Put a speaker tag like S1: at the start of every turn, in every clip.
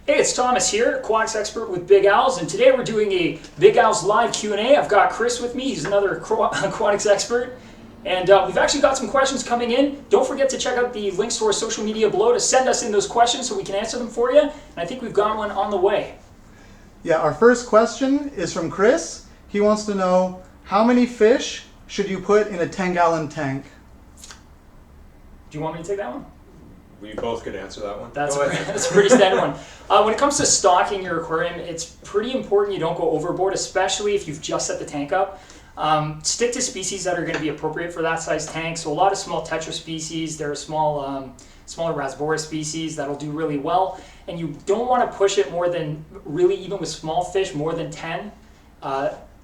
S1: Hey, it's Thomas here, Aquatics expert with Big Owls, and today we're doing a Big Owls live Q&A. I've got Chris with me, he's another aquatics expert, and we've actually got some questions coming in. Don't forget to check out the links to our social media below to send us in those questions so we can answer them for you, and I think we've got one on the way.
S2: Yeah, our first question is from Chris. He wants to know, how many fish should you put in a 10-gallon tank?
S1: Do you want me to take that one?
S3: We both could answer that one.
S1: That's a pretty standard one. When it comes to stocking your aquarium, it's pretty important you don't go overboard, especially if you've just set the tank up. Stick to species that are going to be appropriate for that size tank. So a lot of small tetra species, there are smaller rasbora species that'll do really well. And you don't want to push it more than, really even with small fish, more than 10.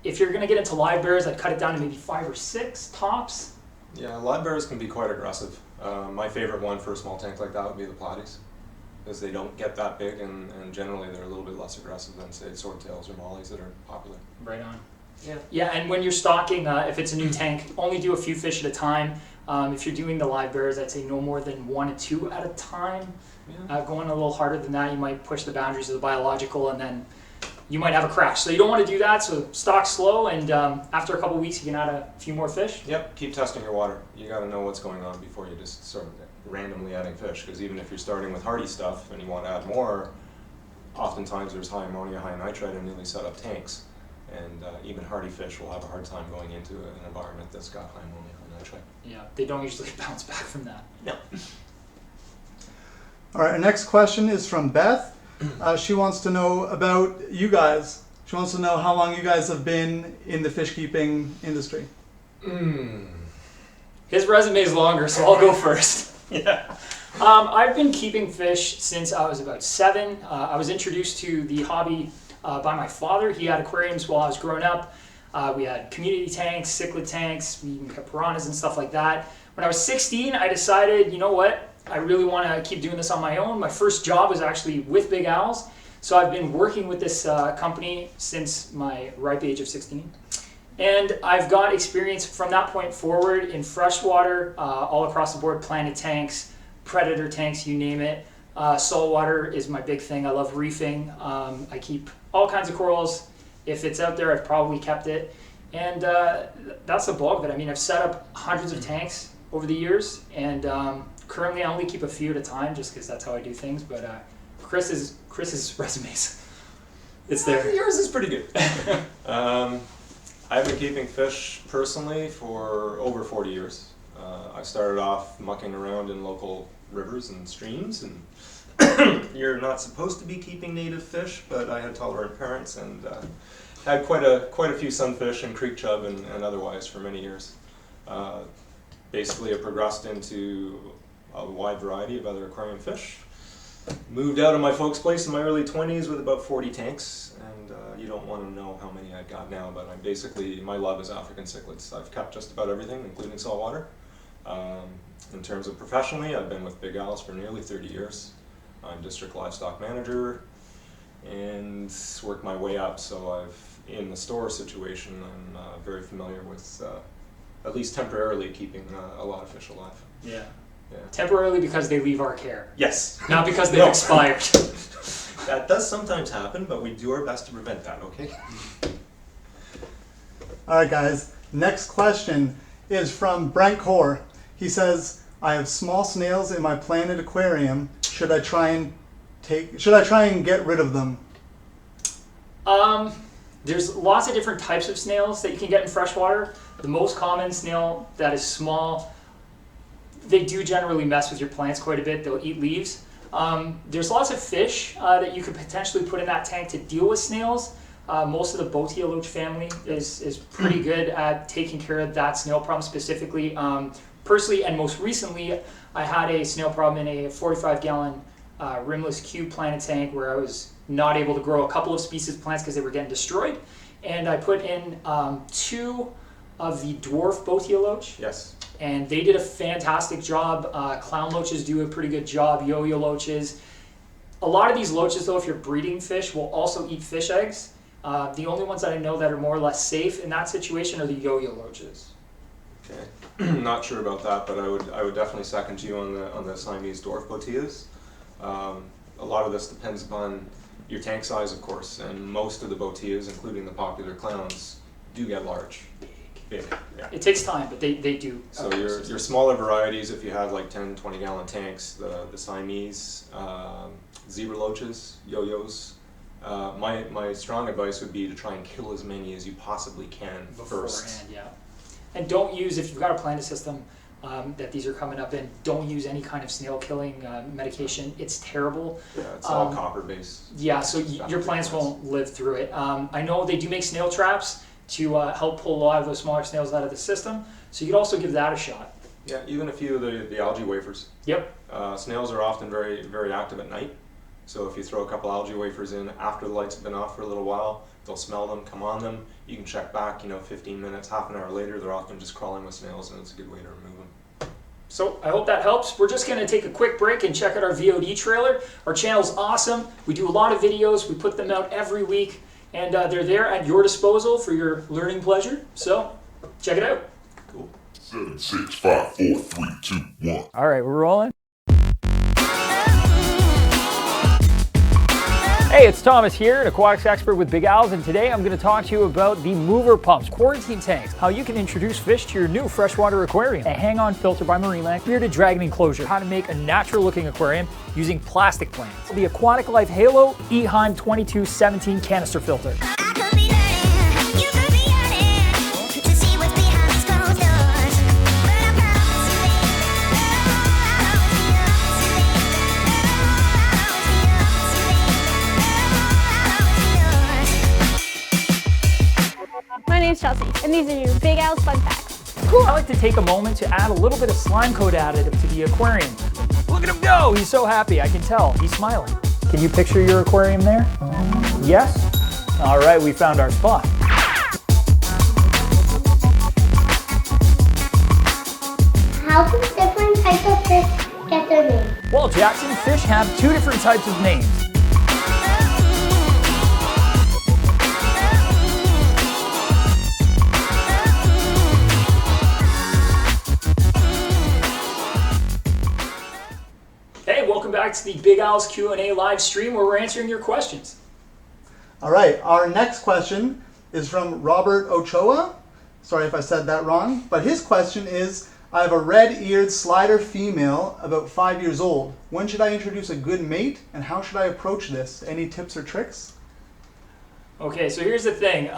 S1: If you're going to get into live bears, I'd cut it down to maybe 5 or 6 tops.
S3: Yeah, live bears can be quite aggressive. My favorite one for a small tank like that would be the platies, because they don't get that big and generally they're a little bit less aggressive than, say, swordtails or mollies that are popular.
S1: Right on. Yeah, and when you're stocking, if it's a new tank, only do a few fish at a time. If you're doing the live bears, I'd say no more than 1 to 2 at a time. Yeah. Going a little harder than that, you might push the boundaries of the biological and then you might have a crash. So you don't want to do that, so stock slow, and after a couple weeks you can add a few more fish.
S3: Yep, keep testing your water. You got to know what's going on before you just sort of randomly adding fish, because even if you're starting with hardy stuff and you want to add more, oftentimes there's high ammonia, high nitrite in newly set up tanks, and even hardy fish will have a hard time going into an environment that's got high ammonia, high nitrite.
S1: Yeah, they don't usually bounce back from that.
S3: No.
S2: All right, our next question is from Beth. She wants to know about you guys. She wants to know how long you guys have been in the fish keeping industry.
S1: His resume is longer, so I'll go first. Yeah. I've been keeping fish since I was about 7. I was introduced to the hobby by my father. He had aquariums while I was growing up. We had community tanks, cichlid tanks, we even kept piranhas and stuff like that. When I was 16, I decided, you know what? I really want to keep doing this on my own. My first job was actually with Big Owls. So I've been working with this company since my ripe age of 16. And I've got experience from that point forward in freshwater, all across the board, planted tanks, predator tanks, you name it. Saltwater is my big thing. I love reefing. I keep all kinds of corals. If it's out there, I've probably kept it. And that's the bulk of it. I mean, I've set up hundreds of tanks over the years, and currently I only keep a few at a time just because that's how I do things. But Chris's resumes, it's there.
S3: Yours is pretty good. I've been keeping fish personally for over 40 years. I started off mucking around in local rivers and streams, and you're not supposed to be keeping native fish, but I had tolerant parents and had quite a few sunfish and creek chub and otherwise for many years. Basically, I progressed into a wide variety of other aquarium fish. Moved out of my folks' place in my early 20s with about 40 tanks, and you don't want to know how many I've got now, but my love is African cichlids. I've kept just about everything, including saltwater. In terms of professionally, I've been with Big Owls for nearly 30 years. I'm district livestock manager and worked my way up, so in the store situation, I'm very familiar with, at least temporarily, keeping a lot of fish alive.
S1: Yeah. Temporarily because they leave our care.
S3: Yes.
S1: Not because they've expired.
S3: That does sometimes happen, but we do our best to prevent that, okay?
S2: All right, guys. Next question is from Brent Core. He says, I have small snails in my planted aquarium. Should I try and get rid of them?
S1: There's lots of different types of snails that you can get in freshwater. The most common snail that is small, they do generally mess with your plants quite a bit. They'll eat leaves. There's lots of fish that you could potentially put in that tank to deal with snails. Most of the Boteoloach family is pretty good at taking care of that snail problem specifically. Personally, and most recently, I had a snail problem in a 45-gallon rimless cube planted tank where I was not able to grow a couple of species of plants because they were getting destroyed. And I put in 2 of the dwarf Boteoloach.
S3: Yes.
S1: And they did a fantastic job. Clown loaches do a pretty good job, yo-yo loaches. A lot of these loaches, though, if you're breeding fish, will also eat fish eggs. The only ones that I know that are more or less safe in that situation are the yo-yo loaches.
S3: Okay, not sure about that, but I would definitely second you on the Siamese dwarf boteas. a lot of this depends upon your tank size, of course, and most of the botillas, including the popular clowns, do get large. Big, yeah.
S1: It takes time, but they do.
S3: So your smaller varieties, if you have like 10, 20 gallon tanks, the Siamese, zebra loaches, yo-yos, my strong advice would be to try and kill as many as you possibly can first.
S1: Beforehand, yeah. And don't use, if you've got a planted system that these are coming up in, don't use any kind of snail killing medication. It's terrible.
S3: Yeah, it's all copper based.
S1: Yeah, so your plants won't live through it. I know they do make snail traps to help pull a lot of those smaller snails out of the system, so you could also give that a shot.
S3: Yeah, even a few of the algae wafers.
S1: Yep.
S3: Snails are often very, very active at night, so if you throw a couple algae wafers in after the lights have been off for a little while, they'll smell them, come on them. You can check back, 15 minutes, half an hour later, they're often just crawling with snails, and it's a good way to remove them.
S1: So I hope that helps. We're just going to take a quick break and check out our VOD trailer. Our channel's awesome. We do a lot of videos. We put them out every week, and they're there at your disposal for your learning pleasure. So check it out.
S3: Cool.
S4: 7, 6, 5, 4, 3, 2, 1.
S1: All right, we're rolling. Hey, it's Thomas here, an aquatics expert with Big Al's, and today I'm going to talk to you about the mover pumps, quarantine tanks, how you can introduce fish to your new freshwater aquarium, a hang-on filter by Marineland, bearded dragon enclosure, how to make a natural-looking aquarium using plastic plants, the Aquatic Life Halo Eheim 2217 canister filter.
S5: My name's Chelsea, and these are your Big Al's fun facts.
S1: Cool. I like to take a moment to add a little bit of slime coat additive to the aquarium. Look at him go! He's so happy, I can tell. He's smiling. Can you picture your aquarium there? Yes? All right, we found our spot.
S6: How do different types of fish get their name?
S1: Well, Jackson, fish have two different types of names. Hey, welcome back to the Big Al's Q&A live stream where we're answering your questions.
S2: All right, our next question is from Robert Ochoa. Sorry if I said that wrong, but his question is, I have a red-eared slider female about 5 years old. When should I introduce a good mate, and how should I approach this? Any tips or tricks?
S1: Okay, so here's the thing.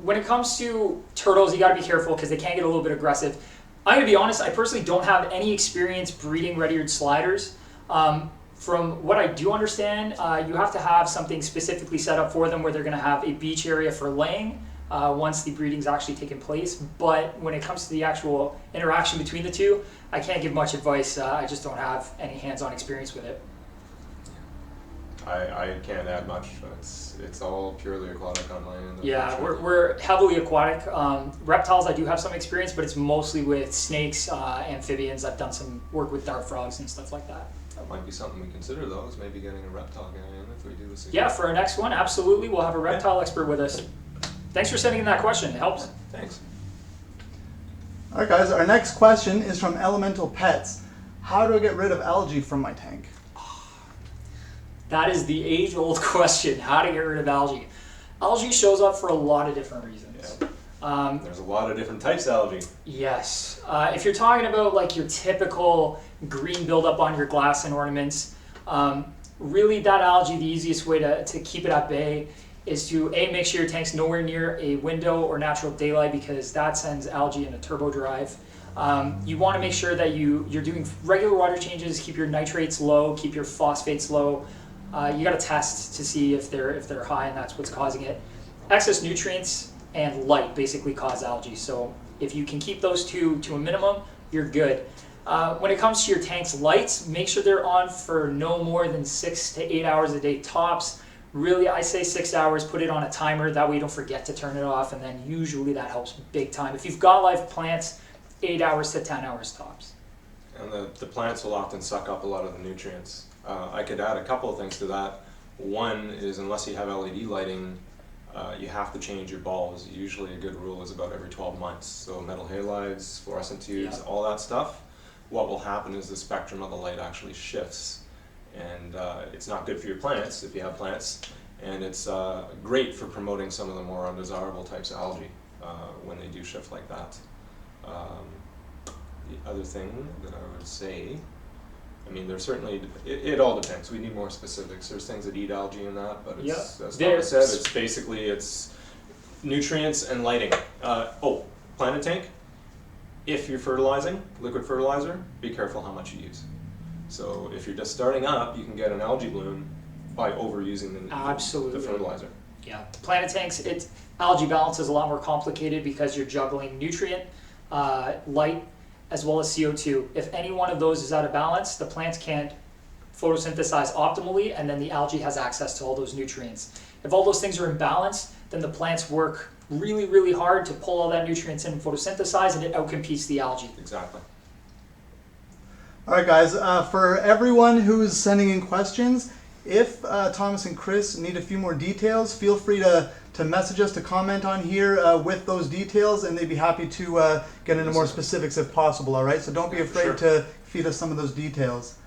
S1: When it comes to turtles, you got to be careful because they can get a little bit aggressive. I'm going to be honest, I personally don't have any experience breeding red-eared sliders. From what I do understand, you have to have something specifically set up for them where they're going to have a beach area for laying once the breeding's actually taken place. But when it comes to the actual interaction between the two, I can't give much advice. I just don't have any hands-on experience with it.
S3: I can't add much, but it's all purely aquatic on my end.
S1: Yeah, we're heavily aquatic. Reptiles, I do have some experience, but it's mostly with snakes, amphibians. I've done some work with dart frogs and stuff like that.
S3: That might be something we consider, though, is maybe getting a reptile guy in if we do this again.
S1: Yeah, for our next one, absolutely. We'll have a reptile expert with us. Thanks for sending in that question. It helps.
S3: Thanks.
S2: All right, guys, our next question is from Elemental Pets. How do I get rid of algae from my tank?
S1: That is the age-old question, how to get rid of algae. Algae shows up for a lot of different reasons.
S3: Yeah. There's a lot of different types of algae.
S1: Yes. If you're talking about like your typical green buildup on your glass and ornaments, really that algae, the easiest way to keep it at bay is to make sure your tank's nowhere near a window or natural daylight because that sends algae in a turbo drive. You want to make sure that you're doing regular water changes, keep your nitrates low, keep your phosphates low. You got to test to see if they're high and that's what's causing it. Excess nutrients and light basically cause algae. So if you can keep those two to a minimum, you're good. When it comes to your tank's lights, make sure they're on for no more than 6 to 8 hours a day tops. Really, I say 6 hours, put it on a timer. That way you don't forget to turn it off, and then usually that helps big time. If you've got live plants, 8 hours to 10 hours tops.
S3: And the plants will often suck up a lot of the nutrients. I could add a couple of things to that. One is unless you have LED lighting, you have to change your bulbs. Usually a good rule is about every 12 months. So metal halides, fluorescent tubes, all that stuff. What will happen is the spectrum of the light actually shifts. And it's not good for your plants if you have plants, and it's great for promoting some of the more undesirable types of algae when they do shift like that. The other thing that I would say, I mean, there's certainly, it all depends. We need more specifics. There's things that eat algae in that, but it's, as Tom said, it's basically, it's nutrients and lighting. Plant a tank. If you're fertilizing, liquid fertilizer, be careful how much you use. So if you're just starting up, you can get an algae bloom by overusing the fertilizer.
S1: Yeah, planted tanks, algae balance is a lot more complicated because you're juggling nutrient, light, as well as CO2. If any one of those is out of balance, the plants can't photosynthesize optimally, and then the algae has access to all those nutrients. If all those things are in balance, then the plants work really, really hard to pull all that nutrients in and photosynthesize, and it outcompetes the algae.
S3: Exactly.
S2: All right, guys, for everyone who's sending in questions, if Thomas and Chris need a few more details, feel free to message us, to comment on here with those details, and they'd be happy to get into more specifics if possible, all right? So don't be afraid to feed us some of those details.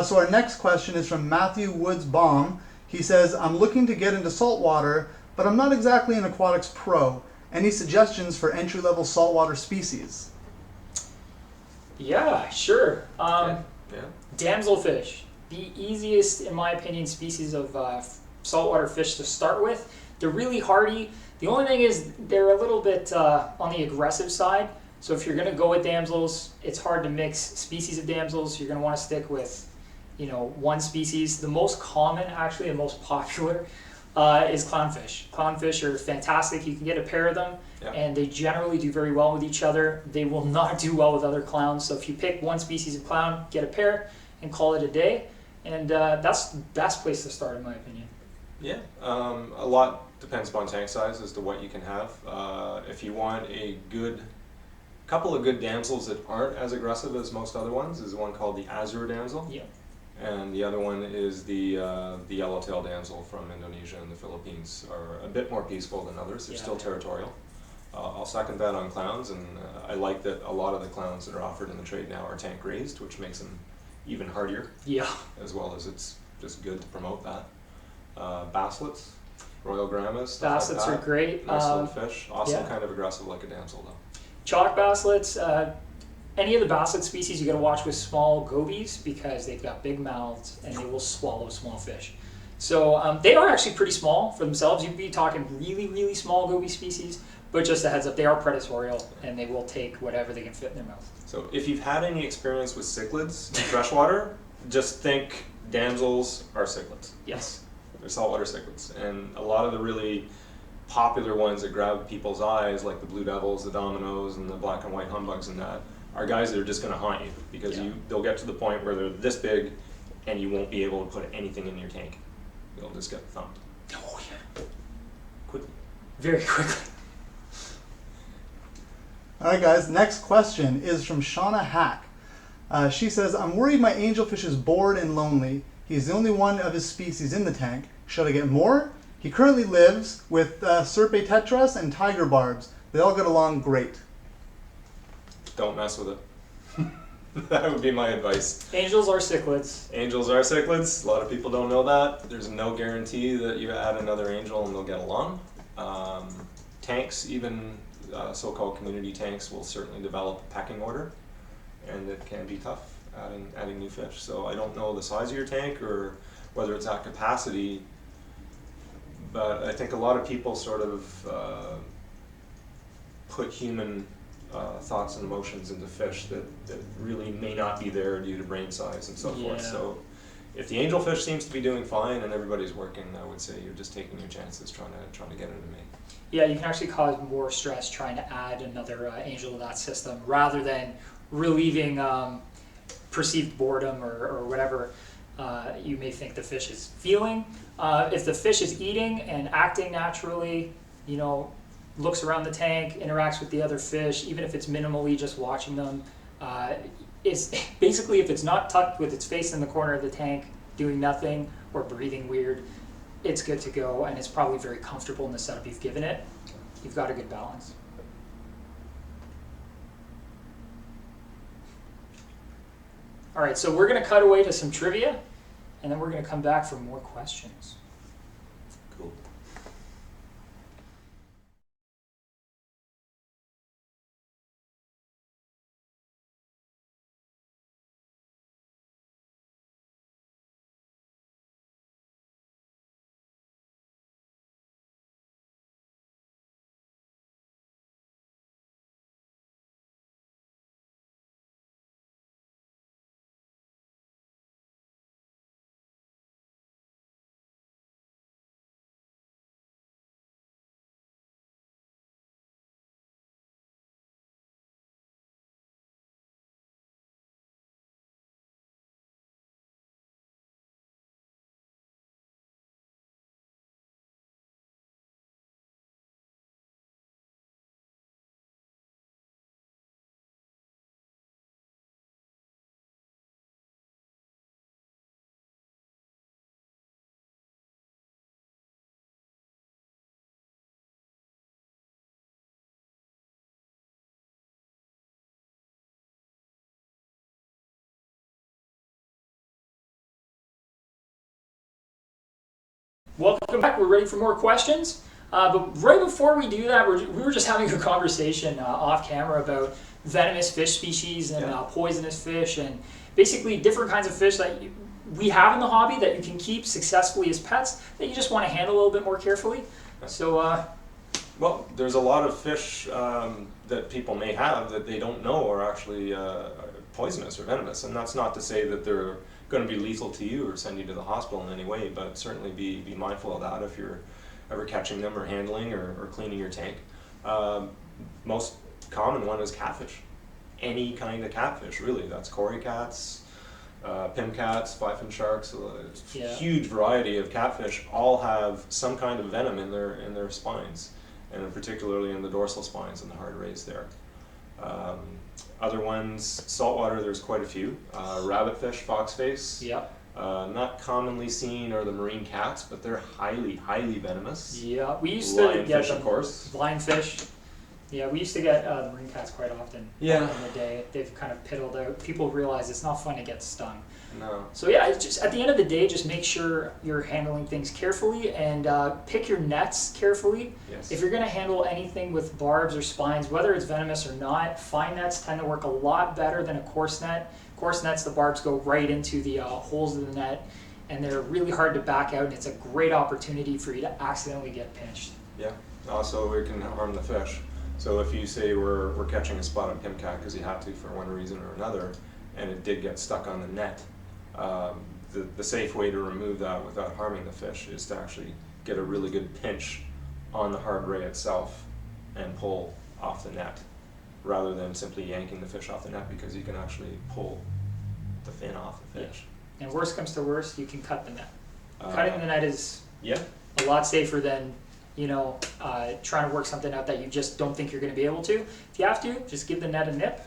S2: So our next question is from Matthew Woods-Baum. He says, I'm looking to get into saltwater, but I'm not exactly an aquatics pro. Any suggestions for entry-level saltwater species?
S1: Yeah, sure.
S3: Yeah.
S1: Damselfish, the easiest, in my opinion, species of saltwater fish to start with. They're really hardy. The only thing is they're a little bit on the aggressive side. So if you're going to go with damsels, it's hard to mix species of damsels. You're going to want to stick with, one species. The most common, actually, and most popular is clownfish. Clownfish are fantastic. You can get a pair of them, and they generally do very well with each other. They will not do well with other clowns. So if you pick one species of clown, get a pair, and call it a day. And that's the best place to start, in my opinion.
S3: Yeah, a lot depends upon tank size as to what you can have. If you want a couple of good damsels that aren't as aggressive as most other ones, is one called the azure damsel.
S1: Yeah.
S3: And the other one is the yellowtail damsel from Indonesia and the Philippines. Are a bit more peaceful than others. They're still territorial. I'll second that on clowns, and I like that a lot of the clowns that are offered in the trade now are tank raised, which makes them even hardier.
S1: Yeah.
S3: As well as it's just good to promote that. Basslets, Royal Grammas,
S1: Basslets
S3: like
S1: are great.
S3: Nice little fish. Also kind of aggressive like a damsel though.
S1: Chalk basslets, any of the basslet species you got to watch with small gobies because they've got big mouths and they will swallow small fish. So they are actually pretty small for themselves. You'd be talking really, really small goby species, but just a heads up, they are predatorial and they will take whatever they can fit in their mouth.
S3: So if you've had any experience with cichlids in freshwater, just think damsels are cichlids.
S1: Yes.
S3: They're saltwater cichlids. And a lot of the really popular ones that grab people's eyes, like the blue devils, the dominoes, and the black and white humbugs and that, are guys that are just going to haunt you because they'll get to the point where they're this big and you won't be able to put anything in your tank. You'll just get thumped.
S1: Oh, yeah.
S3: Quickly.
S1: Very quickly.
S2: All right, guys, next question is from Shauna Hack. She says, I'm worried my angelfish is bored and lonely. He's the only one of his species in the tank. Should I get more? He currently lives with Serpe tetras and tiger barbs. They all get along great.
S3: Don't mess with it. That would be my advice.
S1: Angels are cichlids.
S3: Angels are cichlids. A lot of people don't know that. There's no guarantee that you add another angel and they'll get along. Tanks, even so-called community tanks, will certainly develop a pecking order, and it can be tough adding new fish. So I don't know the size of your tank or whether it's at capacity, but I think a lot of people sort of put human thoughts and emotions into fish that really may not be there due to brain size and so forth. So if the angelfish seems to be doing fine and everybody's working, I would say you're just taking your chances trying to get it to me.
S1: Yeah, you can actually cause more stress trying to add another angel to that system rather than relieving perceived boredom or whatever you may think the fish is feeling. If the fish is eating and acting naturally, looks around the tank, interacts with the other fish, even if it's minimally just watching them, it's basically, if it's not tucked with its face in the corner of the tank, doing nothing or breathing weird, it's good to go, and it's probably very comfortable in the setup you've given it. You've got a good balance. All right, so we're going to cut away to some trivia. and then we're going to come back for more questions.
S3: Cool.
S1: Welcome back. We're ready for more questions. But right before we do that, we were just having a conversation off camera about venomous fish species and poisonous fish, and basically different kinds of fish that we have in the hobby that you can keep successfully as pets that you just want to handle a little bit more carefully. So,
S3: well, there's a lot of fish that people may have that they don't know are actually poisonous or venomous, and that's not to say that they're going to be lethal to you or send you to the hospital in any way, but certainly be mindful of that if you're ever catching them or handling or cleaning your tank. Most common one is catfish. Any kind of catfish, really. That's cory cats, pim cats, five-fin sharks, huge variety of catfish all have some kind of venom in their spines, and particularly in the dorsal spines and the hard rays there. Other ones, saltwater, there's quite a few. Rabbitfish, foxface.
S1: Yep.
S3: Not commonly seen are the marine cats, but they're highly, highly venomous.
S1: Yeah, we used to get
S3: lionfish, of course.
S1: Lionfish. Yeah, we used to get the marine cats quite often.
S3: Yeah.
S1: Back in the day, they've kind of piddled out. People realize it's not fun to get stung.
S3: No.
S1: So yeah, it's just at the end of the day, just make sure you're handling things carefully and pick your nets carefully.
S3: Yes.
S1: If you're going to handle anything with barbs or spines, whether it's venomous or not, fine nets tend to work a lot better than a coarse net. Coarse nets, the barbs go right into the holes in the net, and they're really hard to back out, and it's a great opportunity for you to accidentally get pinched.
S3: Yeah. Also, it can harm the fish. So if you say we're catching a spotted pim cat because you have to for one reason or another, and it did get stuck on the net, the safe way to remove that without harming the fish is to actually get a really good pinch on the hard ray itself and pull off the net, rather than simply yanking the fish off the net, because you can actually pull the fin off the fish.
S1: And worst comes to worst, you can cut the net. Cutting the net is
S3: Yeah.
S1: a lot safer than trying to work something out that you just don't think you're going to be able to. If you have to, just give the net a nip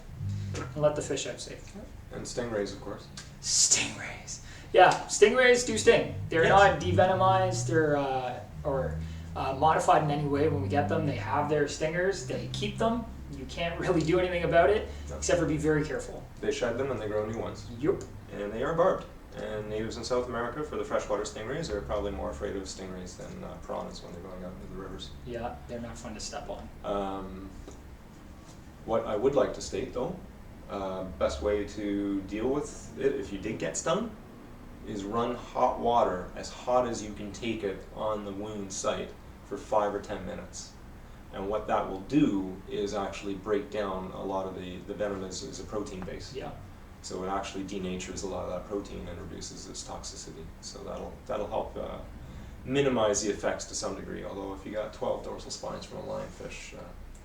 S1: and let the fish out safe.
S3: And stingrays, of course.
S1: Stingrays. Yeah, stingrays do sting. They're
S3: Yes.
S1: not devenomized or modified in any way when we get them. They have their stingers. They keep them. You can't really do anything about it except for be very careful.
S3: They shed them and they grow new ones.
S1: Yup.
S3: And they are barbed. And natives in South America, for the freshwater stingrays, are probably more afraid of stingrays than prawns when they're going out into the rivers.
S1: Yeah, they're not fun to step on.
S3: What I would like to state, though, best way to deal with it if you did get stung is run hot water, as hot as you can take it, on the wound site for 5 or 10 minutes. And what that will do is actually break down a lot of the venom is a protein base.
S1: Yeah.
S3: So it actually denatures a lot of that protein and reduces its toxicity. So that'll help minimize the effects to some degree. Although if you got 12 dorsal spines from a lionfish,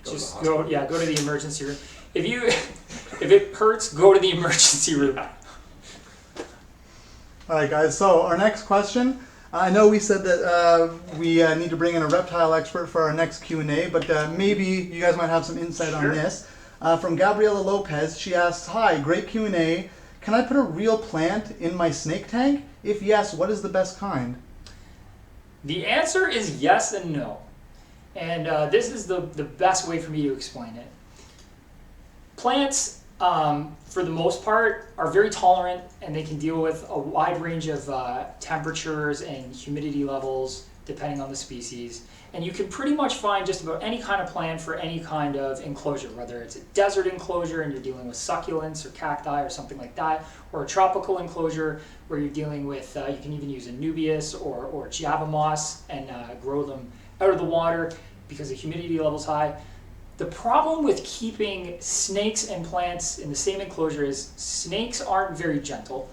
S1: Just go to the emergency room. If it hurts, go to the emergency room.
S2: All right, guys. So our next question. I know we said that we need to bring in a reptile expert for our next Q&A, but maybe you guys might have some insight on this. From Gabriela Lopez, she asks, "Hi, great Q&A. Can I put a real plant in my snake tank? If yes, what is the best kind?"
S1: The answer is yes and no. And this is the best way for me to explain it. Plants for the most part, are very tolerant, and they can deal with a wide range of temperatures and humidity levels depending on the species. And you can pretty much find just about any kind of plant for any kind of enclosure, whether it's a desert enclosure and you're dealing with succulents or cacti or something like that, or a tropical enclosure where you're dealing with, you can even use anubias or java moss and grow them out of the water because the humidity level's high. The problem with keeping snakes and plants in the same enclosure is snakes aren't very gentle.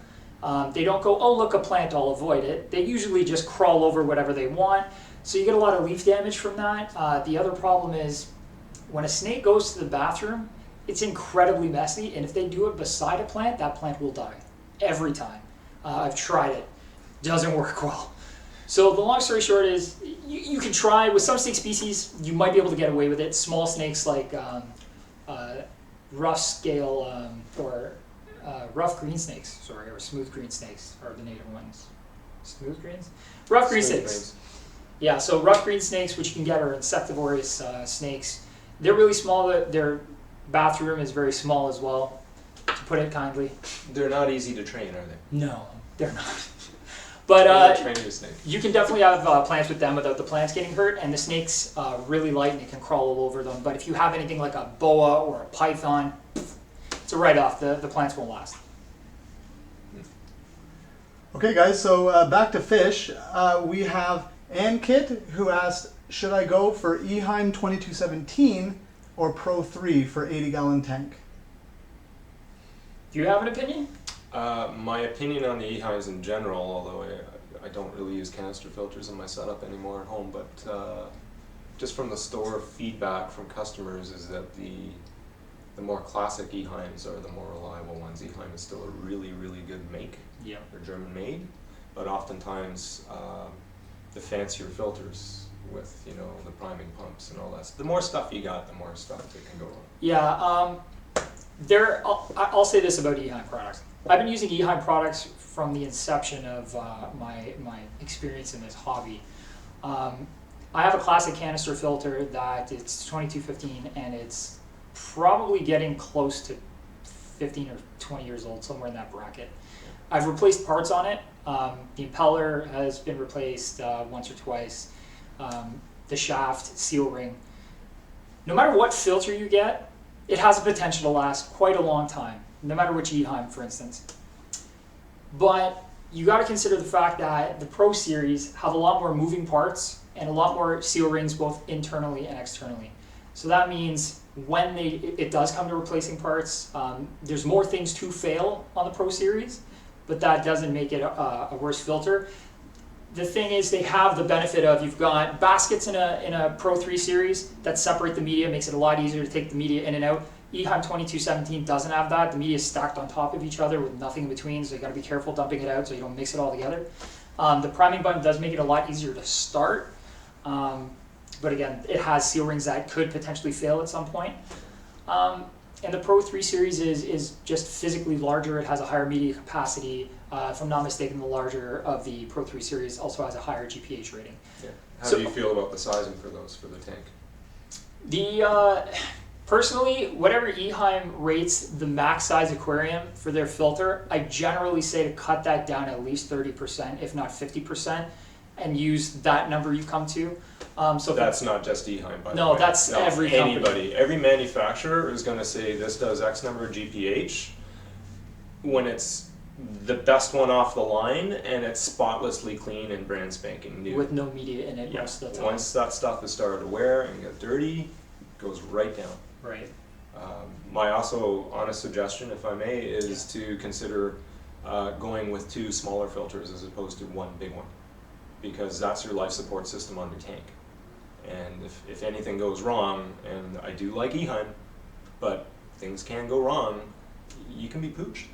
S1: They don't go, oh look, a plant, I'll avoid it. They usually just crawl over whatever they want. So you get a lot of leaf damage from that. The other problem is when a snake goes to the bathroom, it's incredibly messy, and if they do it beside a plant, that plant will die every time. I've tried it. Doesn't work well. So the long story short is you can try. With some snake species, you might be able to get away with it. Small snakes like rough scale or rough green snakes, or smooth green snakes are the native ones. Smooth greens? Rough green snakes. Yeah, so rough green snakes, which you can get, are insectivorous snakes. They're really small. Their bathroom is very small as well, to put it kindly.
S3: They're not easy to train, are they?
S1: No, they're not. But
S3: training a snake.
S1: you can definitely have plants with them without the plants getting hurt, and the snake's really light and it can crawl all over them. But if you have anything like a boa or a python, it's a write-off. The plants won't last.
S2: Okay, guys, so back to fish. We have Ankit, who asked, should I go for Eheim 2217 or Pro 3 for 80-gallon tank?
S1: Do you have an opinion?
S3: My opinion on the Eheims in general, although I don't really use canister filters in my setup anymore at home, but just from the store feedback from customers is that the more classic Eheims are the more reliable ones. Eheim is still a really, really good make.
S1: Yeah.
S3: They're German made, but oftentimes the fancier filters with, you know, the priming pumps and all that. The more stuff you got, the more stuff that can go wrong.
S1: Yeah, I'll say this about Eheim products. I've been using Eheim products from the inception of my experience in this hobby. I have a classic canister filter that it's 2215, and it's probably getting close to 15 or 20 years old, somewhere in that bracket. I've replaced parts on it. The impeller has been replaced once or twice. The shaft, seal ring. No matter what filter you get, it has a potential to last quite a long time, no matter which Eheim, for instance. But you got to consider the fact that the Pro Series have a lot more moving parts and a lot more seal rings, both internally and externally. So that means when it does come to replacing parts, there's more things to fail on the Pro Series, but that doesn't make it a worse filter. The thing is, they have the benefit of, you've got baskets in a Pro 3 series that separate the media, makes it a lot easier to take the media in and out. Eheim 2217 doesn't have that. The media is stacked on top of each other with nothing in between, so you got to be careful dumping it out so you don't mix it all together. The priming button does make it a lot easier to start, but again, it has seal rings that could potentially fail at some point. And the Pro 3 series is just physically larger. It has a higher media capacity. If I'm not mistaken, the larger of the Pro 3 series also has a higher GPH rating.
S3: Yeah. How do you feel about the sizing for those, for the tank?
S1: Personally, whatever Eheim rates the max size aquarium for their filter, I generally say to cut that down at least 30%, if not 50%, and use that number you come to. So
S3: that's not just Eheim, by the way.
S1: No, that's every company.
S3: Anybody. Every manufacturer is going to say this does X number of GPH when it's the best one off the line and it's spotlessly clean and brand spanking new.
S1: With no media in it most of the time.
S3: Once that stuff is started to wear and get dirty, it goes right down.
S1: Right.
S3: My also honest suggestion, if I may, is to consider going with 2 smaller filters as opposed to 1 big one, because that's your life support system on your tank. And if anything goes wrong, and I do like Eheim, but things can go wrong, you can be pooched.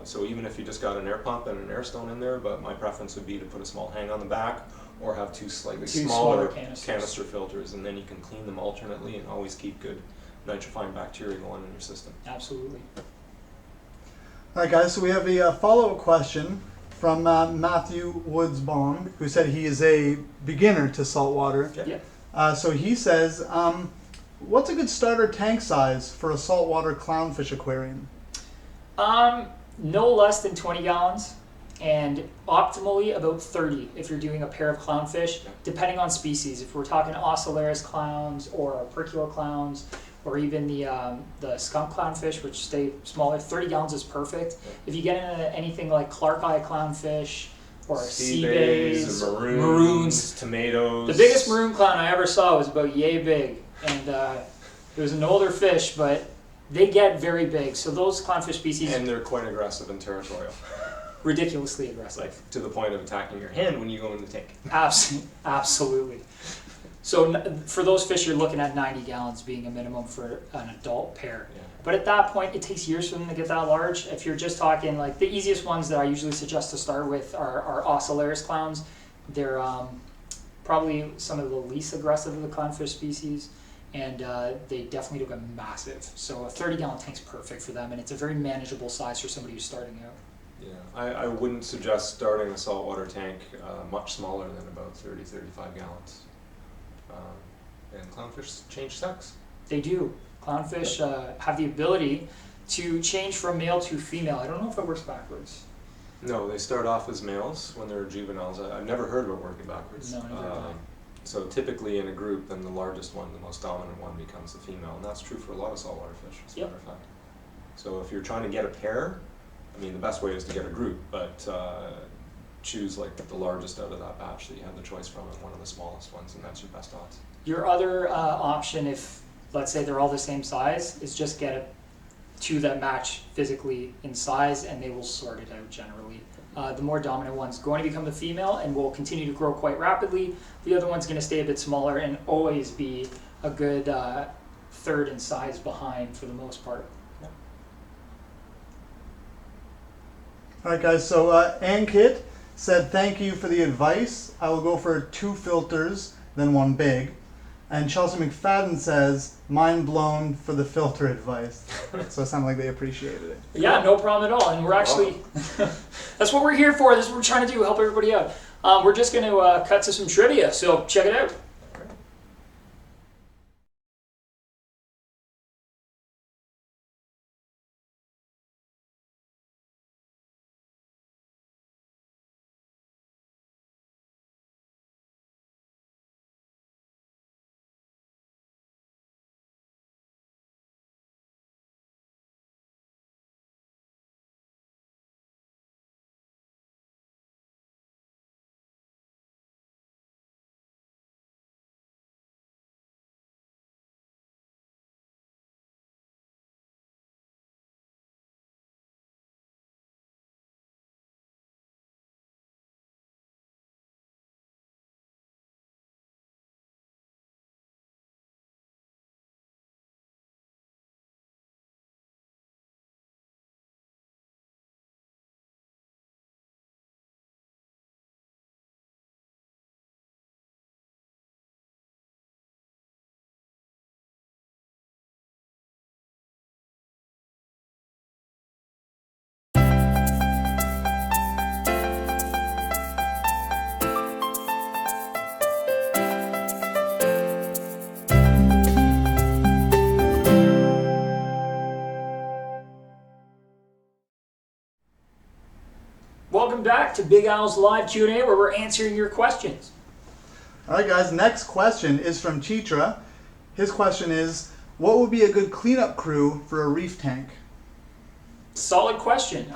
S3: So even if you just got an air pump and an air stone in there, but my preference would be to put a small hang on the back or have 2 slightly smaller canister filters, and then you can clean them alternately and always keep good nitrifying bacteria going in your system.
S1: Absolutely.
S2: All right, guys, so we have a follow-up question from Matthew Woodsbaum, who said he is a beginner to saltwater.
S1: Yeah.
S2: So he says, What's a good starter tank size for a saltwater clownfish aquarium?
S1: No less than 20 gallons, and optimally about 30 if you're doing a pair of clownfish, depending on species. If we're talking Ocellaris clowns or Percula clowns, or even the skunk clownfish, which stay smaller, 30 gallons is perfect. If you get into anything like Clark Eye clownfish or sea bays, maroons,
S3: tomatoes.
S1: The biggest maroon clown I ever saw was about yay big, and it was an older fish, but they get very big. So those clownfish species,
S3: and they're quite aggressive and territorial.
S1: Ridiculously aggressive.
S3: Like to the point of attacking your hand when you go in the tank.
S1: Absolutely. So for those fish, you're looking at 90 gallons being a minimum for an adult pair.
S3: Yeah.
S1: But at that point, it takes years for them to get that large. If you're just talking, like, the easiest ones that I usually suggest to start with are Ocellaris clowns. They're probably some of the least aggressive of the clownfish species, and they definitely do get massive. So a 30-gallon tank's perfect for them, and it's a very manageable size for somebody who's starting out.
S3: Yeah, I wouldn't suggest starting a saltwater tank much smaller than about 30-35 gallons. And clownfish change sex.
S1: They do. Clownfish have the ability to change from male to female. I don't know if it works backwards.
S3: No, they start off as males when they're juveniles. I've never heard of it working backwards.
S1: No, neither have I.
S3: So typically in a group, then the largest one, the most dominant one, becomes the female, and that's true for a lot of saltwater fish, as a matter of fact. So if you're trying to get a pair, I mean, the best way is to get a group, but choose like the largest out of that batch that you have the choice from, and one of the smallest ones, and that's your best odds.
S1: Your other option, if let's say they're all the same size, is just get two that match physically in size, and they will sort it out generally. The more dominant one's going to become the female and will continue to grow quite rapidly. The other one's going to stay a bit smaller and always be a good third in size behind for the most part.
S2: All right, guys. So Ankit said, "Thank you for the advice. I will go for 2 filters, then 1 big." And Chelsea McFadden says, "Mind blown for the filter advice." So it sounded like they appreciated it.
S1: Yeah, no problem at all. And we're actually, that's what we're here for. This is what we're trying to do, help everybody out. We're just going to cut to some trivia, so check it out. Welcome back to Big Al's live Q&A, where we're answering your questions.
S2: All right, guys. Next question is from Chitra. His question is, what would be a good cleanup crew for a reef tank?
S1: Solid question.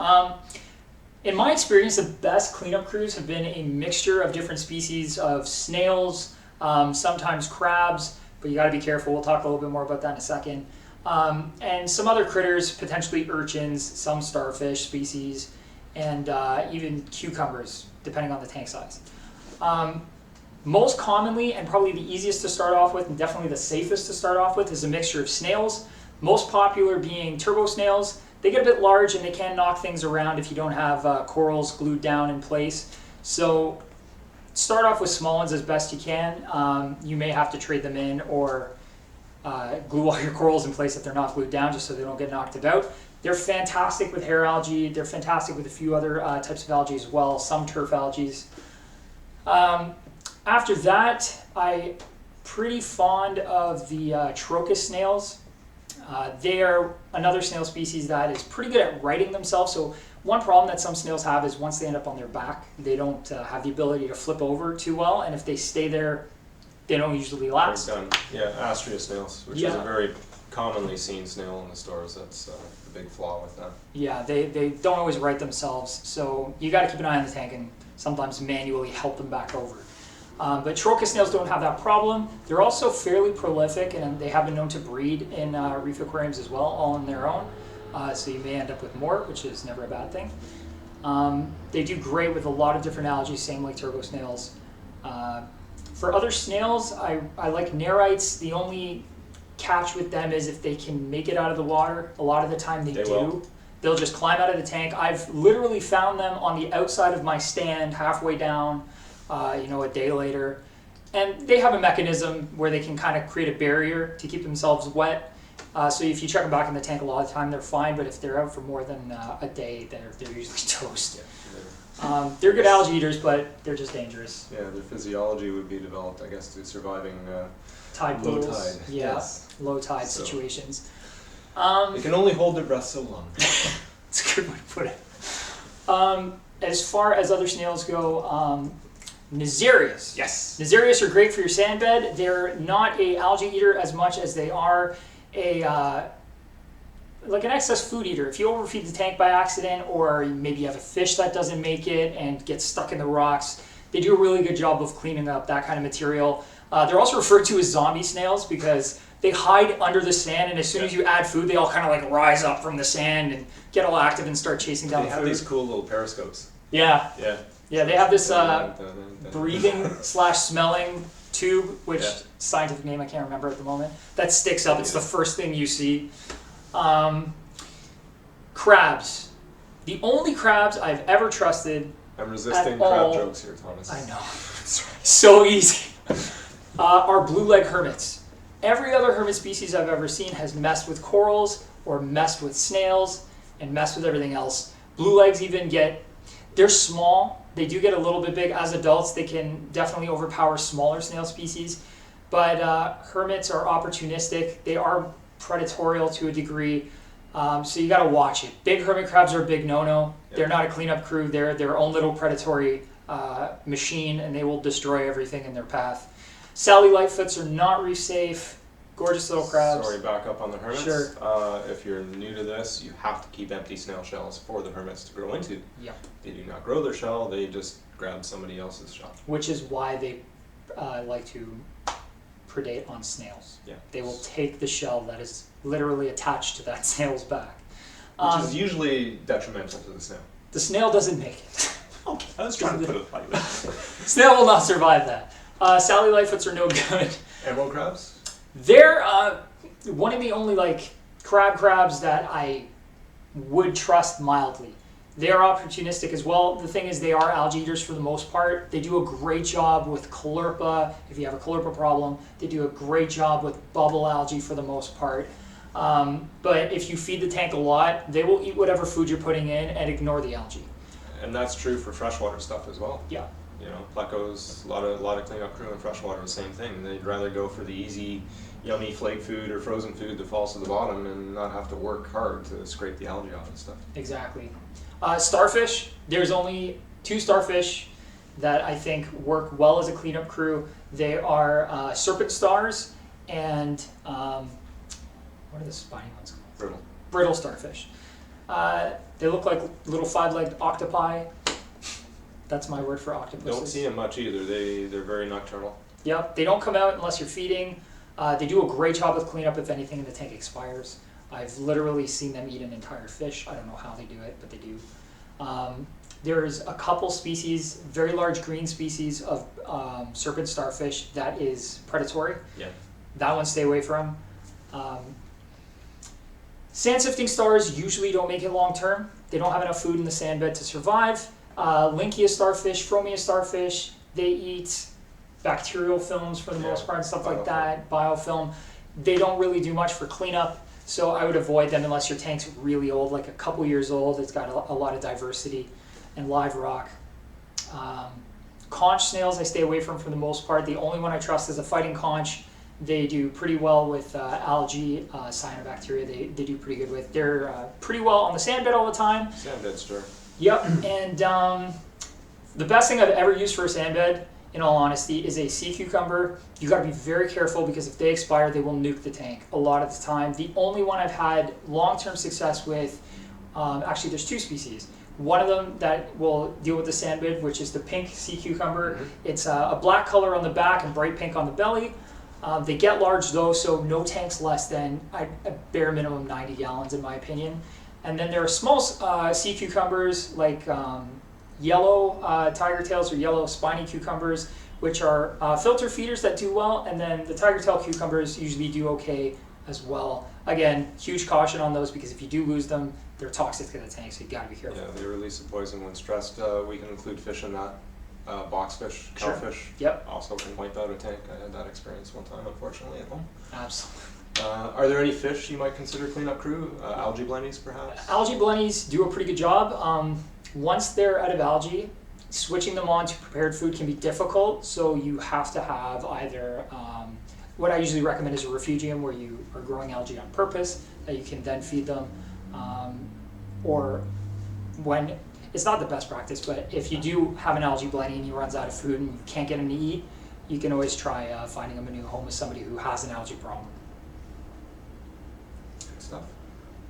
S1: In my experience, the best cleanup crews have been a mixture of different species of snails, sometimes crabs, but you got to be careful. We'll talk a little bit more about that in a second. And some other critters, potentially urchins, some starfish species, and even cucumbers, depending on the tank size. Most commonly, and probably the easiest to start off with, and definitely the safest to start off with, is a mixture of snails. Most popular being turbo snails. They get a bit large and they can knock things around if you don't have corals glued down in place. So start off with small ones as best you can. You may have to trade them in or glue all your corals in place if they're not glued down, just so they don't get knocked about. They're fantastic with hair algae. They're fantastic with a few other types of algae as well, some turf algae. After that, I pretty fond of the Trochus snails. They are another snail species that is pretty good at righting themselves. So one problem that some snails have is once they end up on their back, they don't have the ability to flip over too well, and if they stay there, they don't usually last.
S3: Done. Yeah, Astrea snails, which is a very commonly seen snail in the stores. That's the big flaw with that.
S1: Yeah, they don't always right themselves, so you got to keep an eye on the tank and sometimes manually help them back over. But Trochus snails don't have that problem. They're also fairly prolific, and they have been known to breed in reef aquariums as well, all on their own. So you may end up with more, which is never a bad thing. They do great with a lot of different algae, same like turbo snails. For other snails, I like nerites. The only catch with them is if they can make it out of the water. A lot of the time they do.
S3: Will.
S1: They'll just climb out of the tank. I've literally found them on the outside of my stand, halfway down, a day later. And they have a mechanism where they can kind of create a barrier to keep themselves wet. So if you check them back in the tank a lot of the time, they're fine. But if they're out for more than a day, they're usually toast. They're good algae eaters, but they're just dangerous.
S3: Yeah, their physiology would be developed, I guess, to surviving
S1: Tide
S3: low
S1: pools.
S3: tide.
S1: Yeah,
S3: Yes.
S1: low tide
S3: So-
S1: situations.
S3: They can only hold their breath so long.
S1: That's a good way to put it. As far as other snails go, Nesarius.
S3: Yes.
S1: Nesarius are great for your sand bed. They're not a algae eater as much as they are like an excess food eater. If you overfeed the tank by accident, or maybe you have a fish that doesn't make it and gets stuck in the rocks, they do a really good job of cleaning up that kind of material. They're also referred to as zombie snails because they hide under the sand, and as soon as you add food, they all kind of like rise up from the sand and get all active and start chasing down
S3: They
S1: the
S3: have
S1: food.
S3: these cool little periscopes.
S1: Yeah,
S3: Yeah.
S1: yeah, they have this breathing/smelling tube, which
S3: Yeah.
S1: scientific name I can't remember at the moment, that sticks up. It's the first thing you see. Crabs. The only crabs I've ever trusted.
S3: I'm resisting
S1: At
S3: crab
S1: all.
S3: jokes here, Thomas.
S1: I know. So easy. Are blue leg hermits. Every other hermit species I've ever seen has messed with corals or messed with snails and messed with everything else. Blue legs even they're small. They do get a little bit big. As adults, they can definitely overpower smaller snail species. But hermits are opportunistic. They are predatorial to a degree. So you got to watch it. Big hermit crabs are a big no-no.
S3: Yep.
S1: They're not a cleanup crew. They're their own little predatory machine, and they will destroy everything in their path. Sally lightfoots are not reef safe. Gorgeous little crabs.
S3: Sorry, back up on the hermits.
S1: Sure.
S3: If you're new to this, you have to keep empty snail shells for the hermits to grow into.
S1: Yep.
S3: They do not grow their shell, they just grab somebody else's shell.
S1: Which is why they like to predate on snails.
S3: Yeah.
S1: They will take the shell that is literally attached to that snail's back.
S3: Which is usually detrimental to the snail.
S1: The snail doesn't make it.
S3: Okay, I was trying to put it lightly.
S1: Snail will not survive that. Sally lightfoots are no good.
S3: Emerald crabs?
S1: They're one of the only crabs that I would trust mildly. They are opportunistic as well. The thing is, they are algae eaters for the most part. They do a great job with caulerpa. If you have a caulerpa problem, they do a great job with bubble algae for the most part. But if you feed the tank a lot, they will eat whatever food you're putting in and ignore the algae.
S3: And that's true for freshwater stuff as well.
S1: Yeah.
S3: You know, plecos, a lot of cleanup crew in freshwater, the same thing. They'd rather go for the easy, yummy flake food or frozen food that falls to the bottom and not have to work hard to scrape the algae off and stuff.
S1: Exactly. Starfish, there's only 2 starfish that I think work well as a cleanup crew. They are serpent stars and what are the spiny ones called?
S3: Brittle.
S1: Brittle starfish. They look like little 5-legged octopi. That's my word for octopuses.
S3: Don't see them much either. They're very nocturnal.
S1: Yep, they don't come out unless you're feeding. They do a great job with cleanup if anything in the tank expires. I've literally seen them eat an entire fish. I don't know how they do it, but they do. There's a couple species, very large green species of serpent starfish that is predatory.
S3: Yeah.
S1: That one stay away from. Sand sifting stars usually don't make it long term. They don't have enough food in the sand bed to survive. Lynchia starfish, Phromia starfish, they eat bacterial films for the most part and stuff like that, biofilm. They don't really do much for cleanup, so I would avoid them unless your tank's really old, like a couple years old. It's got a lot of diversity and live rock. Conch snails I stay away from for the most part. The only one I trust is a fighting conch. They do pretty well with algae, cyanobacteria. They do pretty good with. They're pretty well on the sand bed all the time.
S3: Sand bed stir.
S1: Yep, and the best thing I've ever used for a sand bed, in all honesty, is a sea cucumber. You got to be very careful because if they expire, they will nuke the tank a lot of the time. The only one I've had long-term success with, actually there's 2 species. One of them that will deal with the sand bed, which is the pink sea cucumber. Mm-hmm. It's a black color on the back and bright pink on the belly. They get large though, so no tanks less than a bare minimum 90 gallons in my opinion. And then there are small sea cucumbers like yellow tiger tails or yellow spiny cucumbers, which are filter feeders that do well, and then the tiger tail cucumbers usually do okay as well. Again, huge caution on those because if you do lose them, they're toxic to the tank, so you gotta be careful.
S3: Yeah, they release a poison when stressed. We can include fish in that. Boxfish,
S1: Sure.
S3: cowfish.
S1: Yep.
S3: Also can wipe out a tank. I had that experience one time, unfortunately, at home.
S1: Absolutely.
S3: Are there any fish you might consider cleanup crew? Algae blennies, perhaps?
S1: Algae blennies do a pretty good job. Once they're out of algae, switching them on to prepared food can be difficult, so you have to have either, what I usually recommend is a refugium where you are growing algae on purpose, that you can then feed them, or when, it's not the best practice, but if you do have an algae blenny and he runs out of food and you can't get him to eat, you can always try finding him a new home with somebody who has an algae problem.
S3: Good stuff.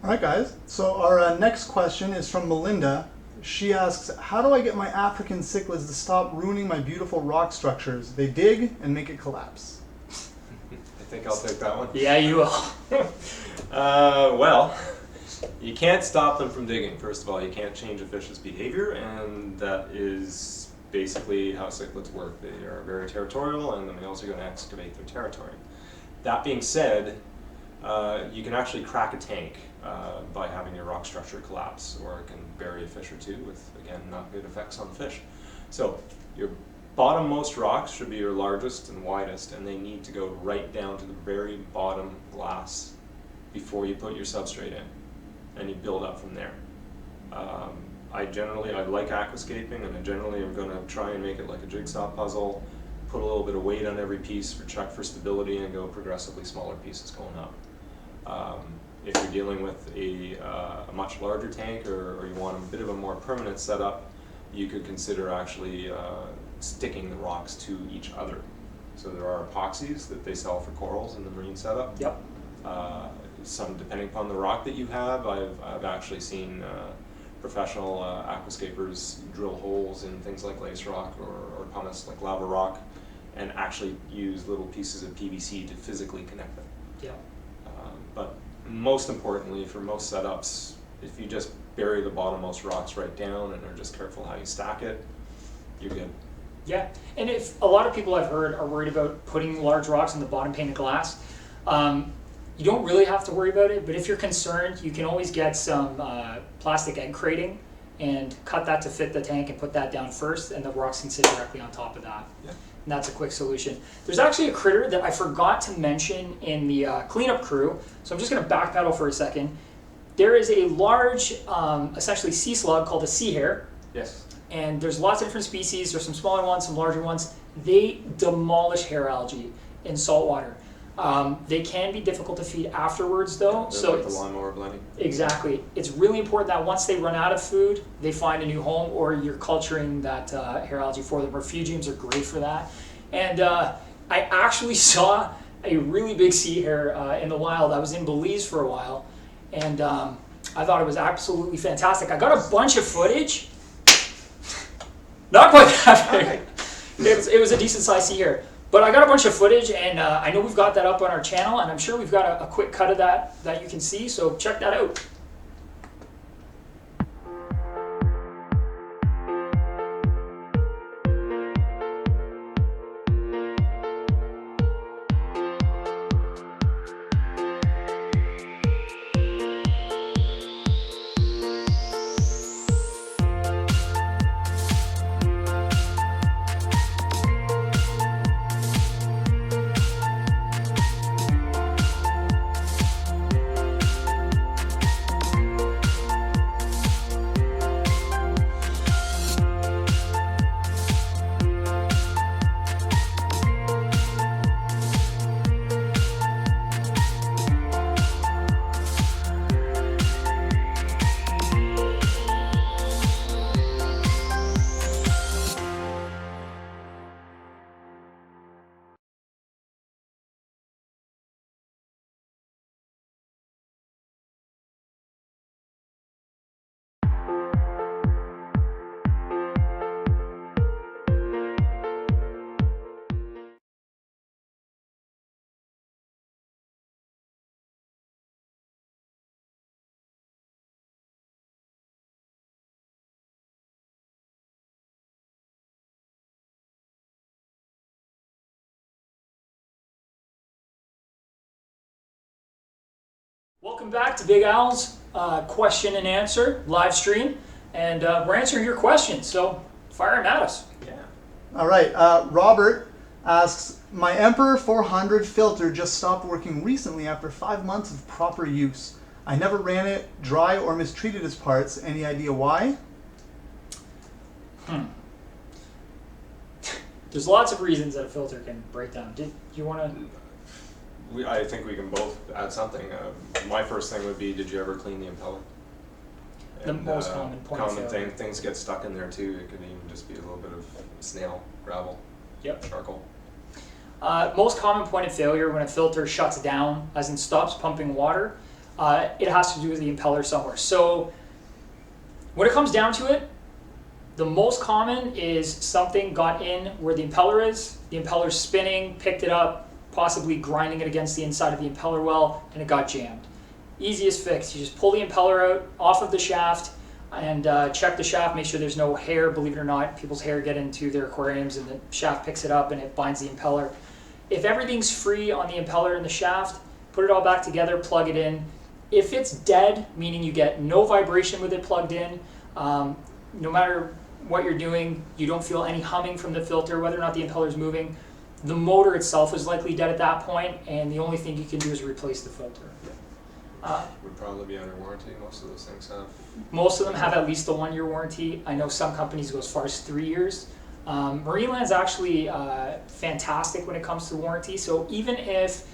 S2: All right, guys. So our next question is from Melinda. She asks, how do I get my African cichlids to stop ruining my beautiful rock structures? They dig and make it collapse.
S3: I think I'll take that one.
S1: Yeah, you will.
S3: Well, you can't stop them from digging. First of all, you can't change a fish's behavior, and that is basically how cichlids work. They are very territorial, and the males are going to excavate their territory. That being said, you can actually crack a tank by having your rock structure collapse, or it can bury a fish or two with, again, not good effects on the fish. So your bottommost rocks should be your largest and widest, and they need to go right down to the very bottom glass before you put your substrate in, and you build up from there. I like aquascaping, and I generally am going to try and make it like a jigsaw puzzle, put a little bit of weight on every piece check for stability, and go progressively smaller pieces going up. If you're dealing with a much larger tank, or you want a bit of a more permanent setup, you could consider actually sticking the rocks to each other. So there are epoxies that they sell for corals in the marine setup.
S1: Yep.
S3: Some, depending upon the rock that you have, I've actually seen professional aquascapers drill holes in things like lace rock or pumice, like lava rock, and actually use little pieces of PVC to physically connect them.
S1: Yeah.
S3: But most importantly, for most setups, if you just bury the bottommost rocks right down and are just careful how you stack it, you're good.
S1: Yeah, and if a lot of people I've heard are worried about putting large rocks in the bottom pane of glass, you don't really have to worry about it, but if you're concerned, you can always get some plastic egg crating and cut that to fit the tank and put that down first, and the rocks can sit directly on top of that.
S3: Yeah.
S1: And that's a quick solution. There's actually a critter that I forgot to mention in the cleanup crew, so I'm just going to backpedal for a second. There is a large, essentially sea slug called a sea hare.
S3: Yes.
S1: And there's lots of different species. There's some smaller ones, some larger ones. They demolish hair algae in salt water. They can be difficult to feed afterwards, though.
S3: They're
S1: So
S3: like the lawnmower blending.
S1: exactly, it's really important that once they run out of food, they find a new home, or you're culturing that hair algae for them. Refugiums are great for that. And I actually saw a really big sea hare in the wild. I was in Belize for a while, and I thought it was absolutely fantastic. I got a bunch of footage. Not quite that big. It was a decent sized sea hare. But I got a bunch of footage, and I know we've got that up on our channel, and I'm sure we've got a quick cut of that you can see, so check that out. Welcome back to Big Al's question and answer live stream, and we're answering your questions, so fire them at us.
S3: Yeah.
S2: All right, Robert asks, my Emperor 400 filter just stopped working recently after 5 months of proper use. I never ran it dry or mistreated its parts. Any idea why?
S1: There's lots of reasons that a filter can break down. Did you want to?
S3: I think we can both add something. My first thing would be, did you ever clean the impeller?
S1: The most common point of
S3: Common
S1: failure.
S3: thing, things get stuck in there too. It could even just be a little bit of snail, gravel,
S1: Yep.
S3: charcoal.
S1: Most common point of failure when a filter shuts down, as in stops pumping water, it has to do with the impeller somewhere. So when it comes down to it, the most common is something got in where the impeller is, the impeller's spinning, picked it up, possibly grinding it against the inside of the impeller well, and it got jammed. Easiest fix, you just pull the impeller out off of the shaft and check the shaft, make sure there's no hair. Believe it or not, people's hair get into their aquariums and the shaft picks it up and it binds the impeller. If everything's free on the impeller and the shaft, put it all back together, plug it in. If it's dead, meaning you get no vibration with it plugged in, no matter what you're doing, you don't feel any humming from the filter, whether or not the impeller is moving, the motor itself is likely dead at that point, and the only thing you can do is replace the filter.
S3: Would probably be under warranty. Most of those things have.
S1: Most of them have at least a 1-year warranty. I know some companies go as far as 3 years. Marineland's actually fantastic when it comes to warranty, so even if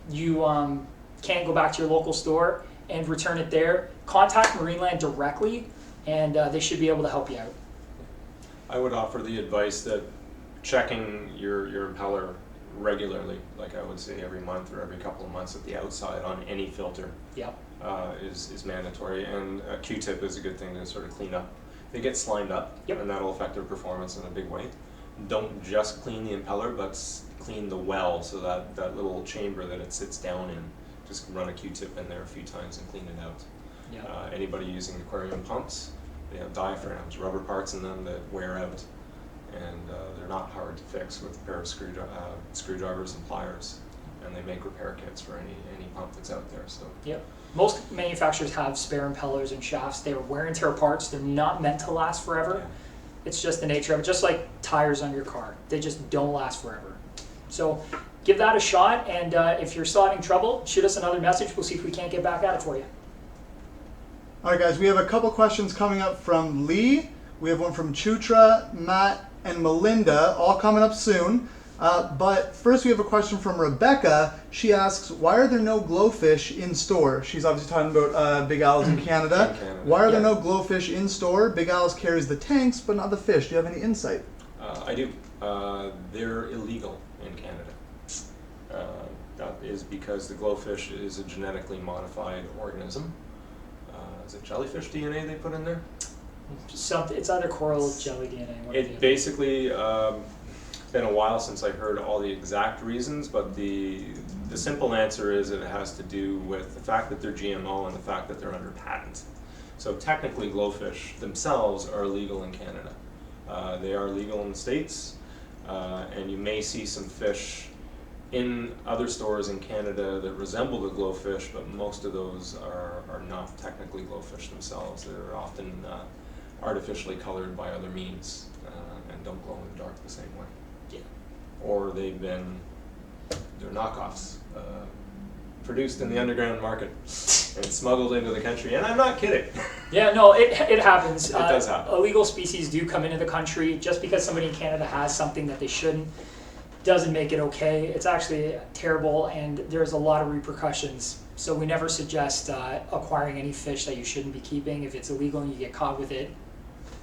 S1: you can't go back to your local store and return it there, contact Marineland directly, and they should be able to help you out.
S3: I would offer the advice that checking your impeller regularly, like I would say every month or every couple of months at the outside on any filter,
S1: Yep.
S3: is mandatory. And a Q-tip is a good thing to sort of clean up. They get slimed up,
S1: Yep.
S3: and that'll affect their performance in a big way. Don't just clean the impeller, but clean the well, so that little chamber that it sits down in. Just run a Q-tip in there a few times and clean it out.
S1: Yep.
S3: Anybody using aquarium pumps, they have diaphragms, rubber parts in them that wear out, and they're not hard to fix with a pair of screwdrivers and pliers, and they make repair kits for any pump that's out there. So
S1: Yep. Most manufacturers have spare impellers and shafts. They're wear and tear parts. They're not meant to last forever.
S3: yeah.
S1: It's just the nature of it, just like tires on your car. They just don't last forever. So give that a shot, and if you're still having trouble, shoot us another message. We'll see if we can't get back at it for you.
S2: All right, guys, we have a couple questions coming up from Lee. We have one from Chutra, Matt, and Melinda, all coming up soon. But first we have a question from Rebecca. She asks, why are there no glowfish in store? She's obviously talking about Big Al's in Canada.
S3: In Canada.
S2: Why are there
S3: Yeah.
S2: no glowfish in store? Big Al's carries the tanks, but not the fish. Do you have any insight?
S3: I do. They're illegal in Canada. That is because the glowfish is a genetically modified organism. Is it jellyfish DNA they put in there?
S1: It's either coral jelly DNA. one or the
S3: It
S1: other.
S3: basically, it's been a while since I heard all the exact reasons, but the simple answer is that it has to do with the fact that they're GMO and the fact that they're under patent. So technically glowfish themselves are illegal in Canada. They are legal in the States, and you may see some fish in other stores in Canada that resemble the glowfish, but most of those are not technically glowfish themselves. They're often artificially colored by other means and don't glow in the dark the same way.
S1: Yeah.
S3: Or they're knockoffs produced in the underground market and smuggled into the country. And I'm not kidding.
S1: Yeah, no, it happens.
S3: It does happen.
S1: Illegal species do come into the country. Just because somebody in Canada has something that they shouldn't doesn't make it okay. It's actually terrible, and there's a lot of repercussions. So we never suggest acquiring any fish that you shouldn't be keeping. If it's illegal and you get caught with it,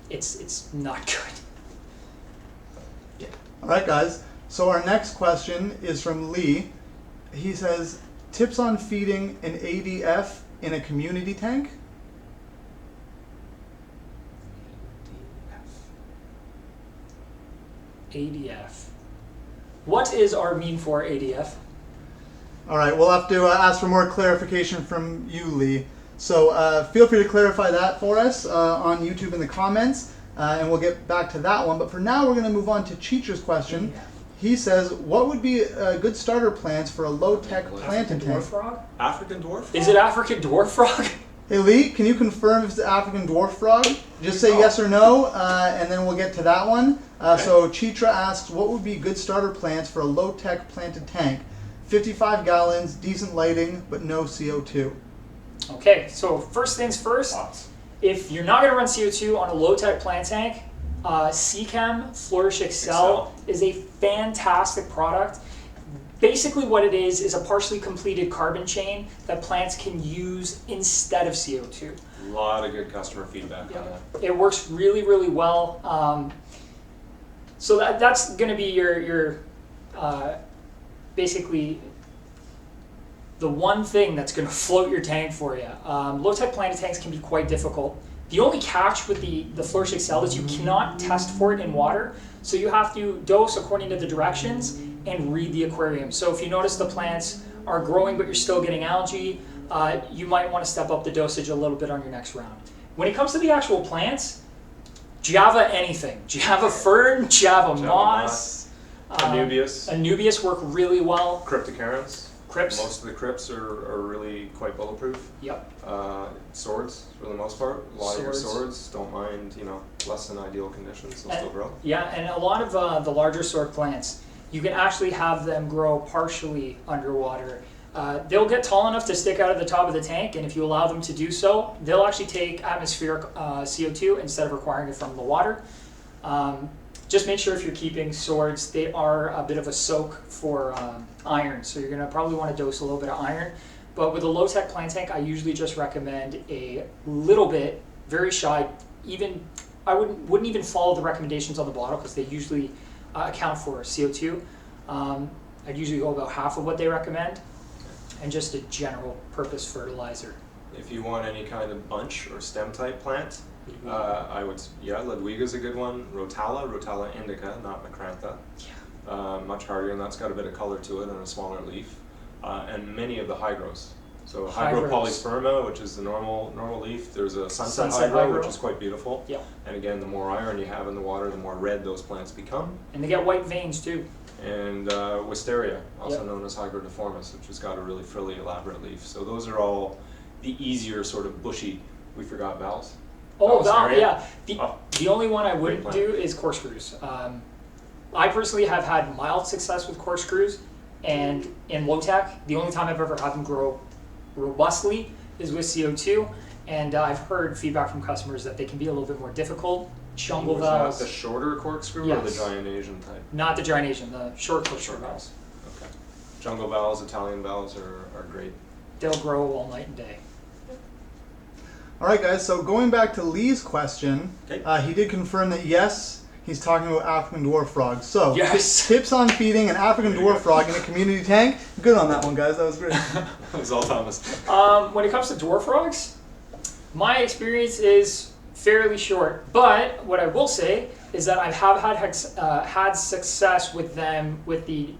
S1: it's not good. Yeah.
S2: All right, guys. So our next question is from Lee. He says, tips on feeding an ADF in a community tank?
S1: ADF. What is our mean for ADF?
S2: All right, we'll have to ask for more clarification from you, Lee. So feel free to clarify that for us on YouTube in the comments, and we'll get back to that one. But for now, we're going to move on to Cheecher's question. he says, what would be good starter plants for a low-tech planting
S1: African dwarf
S2: tank?
S1: frog?
S3: African dwarf?
S1: Is it African dwarf frog?
S2: Hey Lee, can you confirm if it's the African dwarf frog? Just say yes or no, and then we'll get to that one. So Chitra asks, what would be good starter plants for a low-tech planted tank? 55 gallons, decent lighting, but no CO2.
S1: Okay, so first things first, if you're not going to run CO2 on a low-tech plant tank, Seachem Flourish Excel is a fantastic product. Basically what it is a partially completed carbon chain that plants can use instead of CO2.
S3: A lot of good customer feedback on that.
S1: It works really, really well. So that's going to be your basically the one thing that's going to float your tank for you. Low-tech planted tanks can be quite difficult. The only catch with the Flourish Excel is you cannot test for it in water, so you have to dose according to the directions and read the aquarium. So if you notice the plants are growing but you're still getting algae, you might want to step up the dosage a little bit on your next round. When it comes to the actual plants, Java anything. Java fern, Java moss, Anubias work really well.
S3: Cryptocarans.
S1: Crypts.
S3: Most of the crypts are really quite bulletproof.
S1: Yep.
S3: Swords, for the most part. A lot of your
S1: Swords.
S3: swords don't mind, less than ideal conditions. They'll still grow.
S1: Yeah, and a lot of the larger sword plants, you can actually have them grow partially underwater. They'll get tall enough to stick out at the top of the tank, and if you allow them to do so, they'll actually take atmospheric CO2 instead of requiring it from the water. Just make sure if you're keeping swords, they are a bit of a soak for iron, so you're going to probably want to dose a little bit of iron. But with a low-tech plant tank, I usually just recommend a little bit, very shy. I wouldn't even follow the recommendations on the bottle because they usually account for CO2. I'd usually go about half of what they recommend, and just a general purpose fertilizer.
S3: If you want any kind of bunch or stem type plant, Ludwiga's a good one. Rotala indica, not Macrantha.
S1: Yeah.
S3: Much hardier, and that's got a bit of color to it and a smaller leaf. And many of the hygros. So
S1: Hygros.
S3: Hygropolisperma, which is the normal leaf. There's a sunset
S1: Sunset
S3: hydro,
S1: hydro.
S3: which is quite beautiful.
S1: Yep.
S3: And again, the more iron you have in the water, the more red those plants become.
S1: And they get white veins too.
S3: And wisteria, also
S1: Yep.
S3: known as Hygrodeformis, which has got a really frilly, elaborate leaf. So those are all the easier sort of bushy. We forgot valves.
S1: Oh,
S3: Valve,
S1: yeah.
S3: Oh.
S1: The only one I wouldn't
S3: Great
S1: do
S3: plant.
S1: is corkscrews. I personally have had mild success with corkscrews, and in low-tech, the only time I've ever had them grow robustly is with CO2, and I've heard feedback from customers that they can be a little bit more difficult. Jungle
S3: Was
S1: valves,
S3: that the shorter corkscrew or the
S1: Yes.
S3: giant Asian type?
S1: not the giant Asian, the short corkscrew valves.
S3: Okay. Jungle valves, Italian valves are great.
S1: They'll grow all night and day.
S2: All right, guys, so going back to Lee's question,
S3: Okay.
S2: he did confirm that yes, he's talking about African dwarf frogs. So,
S1: Yes.
S2: tips on feeding an African dwarf frog in a community tank. Good on that one, guys. That was great.
S3: It was all Thomas.
S1: When it comes to dwarf frogs, my experience is fairly short. But what I will say is that I have had success with them with the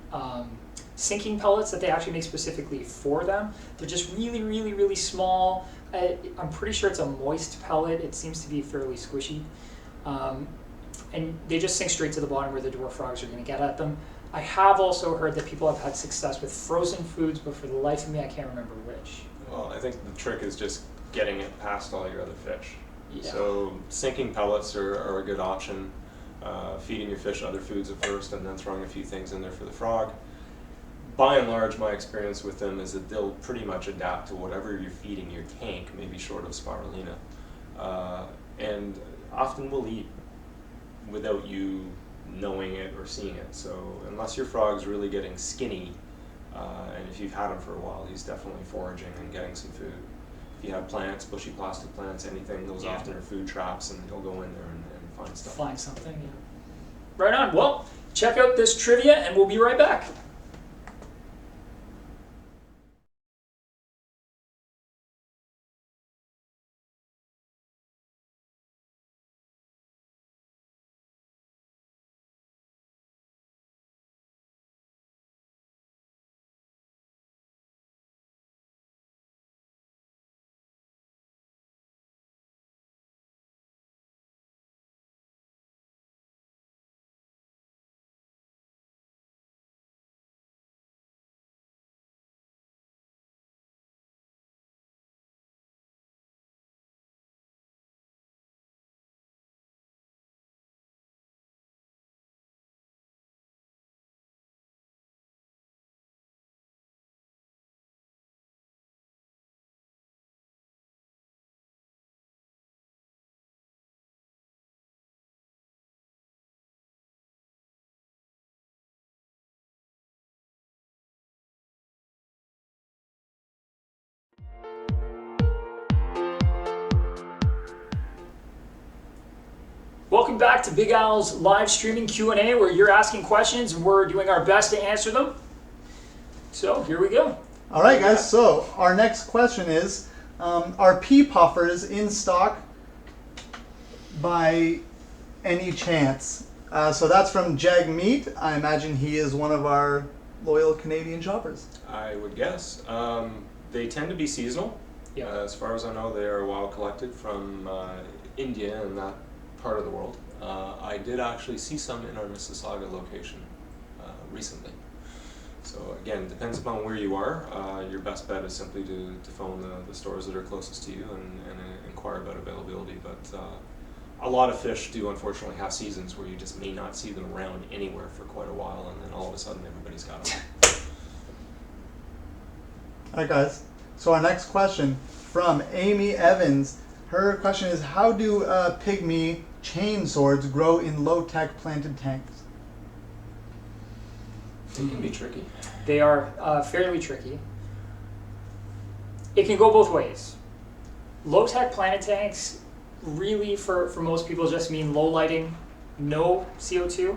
S1: sinking pellets that they actually make specifically for them. They're just really, really, really small. I'm pretty sure it's a moist pellet. It seems to be fairly squishy. And they just sink straight to the bottom where the dwarf frogs are going to get at them. I have also heard that people have had success with frozen foods, but for the life of me, I can't remember which.
S3: Well, I think the trick is just getting it past all your other fish.
S1: Yeah.
S3: So sinking pellets are a good option. Feeding your fish other foods at first and then throwing a few things in there for the frog. By and large, my experience with them is that they'll pretty much adapt to whatever you're feeding your tank, maybe short of spirulina. And often will eat without you knowing it or seeing it. So unless your frog's really getting skinny, and if you've had him for a while, he's definitely foraging and getting some food. If you have plants, bushy plastic plants, anything, those
S1: Yeah.
S3: often are food traps, and he'll go in there and find stuff.
S1: Find something, yeah. Right on. Well, check out this trivia, and we'll be right back. welcome back to Big Al's live streaming Q&A where you're asking questions and we're doing our best to answer them. So here we go.
S2: All right, guys. So our next question is, are pea puffers in stock by any chance? So that's from Jag Meat. I imagine he is one of our loyal Canadian shoppers.
S3: I would guess. They tend to be seasonal.
S1: Yeah.
S3: As far as I know, they are wild collected from India and that part of the world. I did actually see some in our Mississauga location recently. So again, depends upon where you are. Your best bet is simply to phone the stores that are closest to you and inquire about availability. But a lot of fish do unfortunately have seasons where you just may not see them around anywhere for quite a while, and then all of a sudden everybody's got them.
S2: All right, guys. So our next question from Amy Evans. Her question is, how do pygmy chain swords grow in low-tech planted tanks?
S3: It can be tricky.
S1: They are fairly tricky. It can go both ways. Low-tech planted tanks really for most people just mean low lighting, no CO2,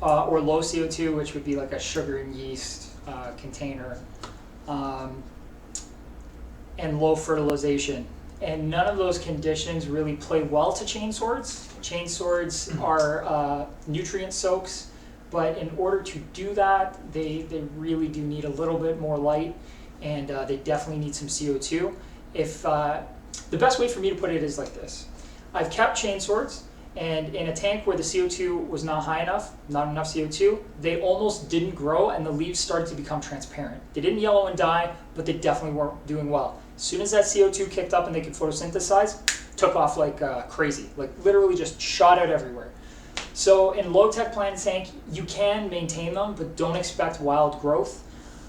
S1: or low CO2, which would be like a sugar and yeast container, and low fertilization. And none of those conditions really play well to chain swords. Chain swords are nutrient soaks, but in order to do that, they really do need a little bit more light, and they definitely need some CO2. If the best way for me to put it is like this. I've kept chain swords, and in a tank where the CO2 was not high enough, not enough CO2, they almost didn't grow and the leaves started to become transparent. They didn't yellow and die, but they definitely weren't doing well. As soon as that CO2 kicked up and they could photosynthesize, took off like crazy, like literally just shot out everywhere. So in low-tech planted tank, you can maintain them, but don't expect wild growth.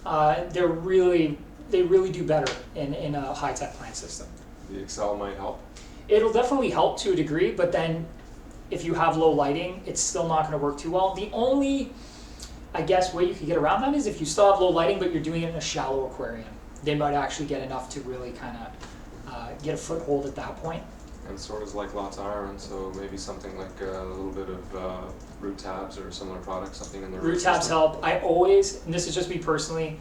S1: They really do better in a high-tech plant system.
S3: The Excel might help.
S1: It'll definitely help to a degree, but then if you have low lighting, it's still not going to work too well. The only, I guess, way you could get around that is if you still have low lighting, but you're doing it in a shallow aquarium. They might actually get enough to really kind of get a foothold at that point.
S3: And swords like lots of iron, so maybe something like a little bit of root tabs or similar products, something in the
S1: root tabs help. I always, and this is just me personally,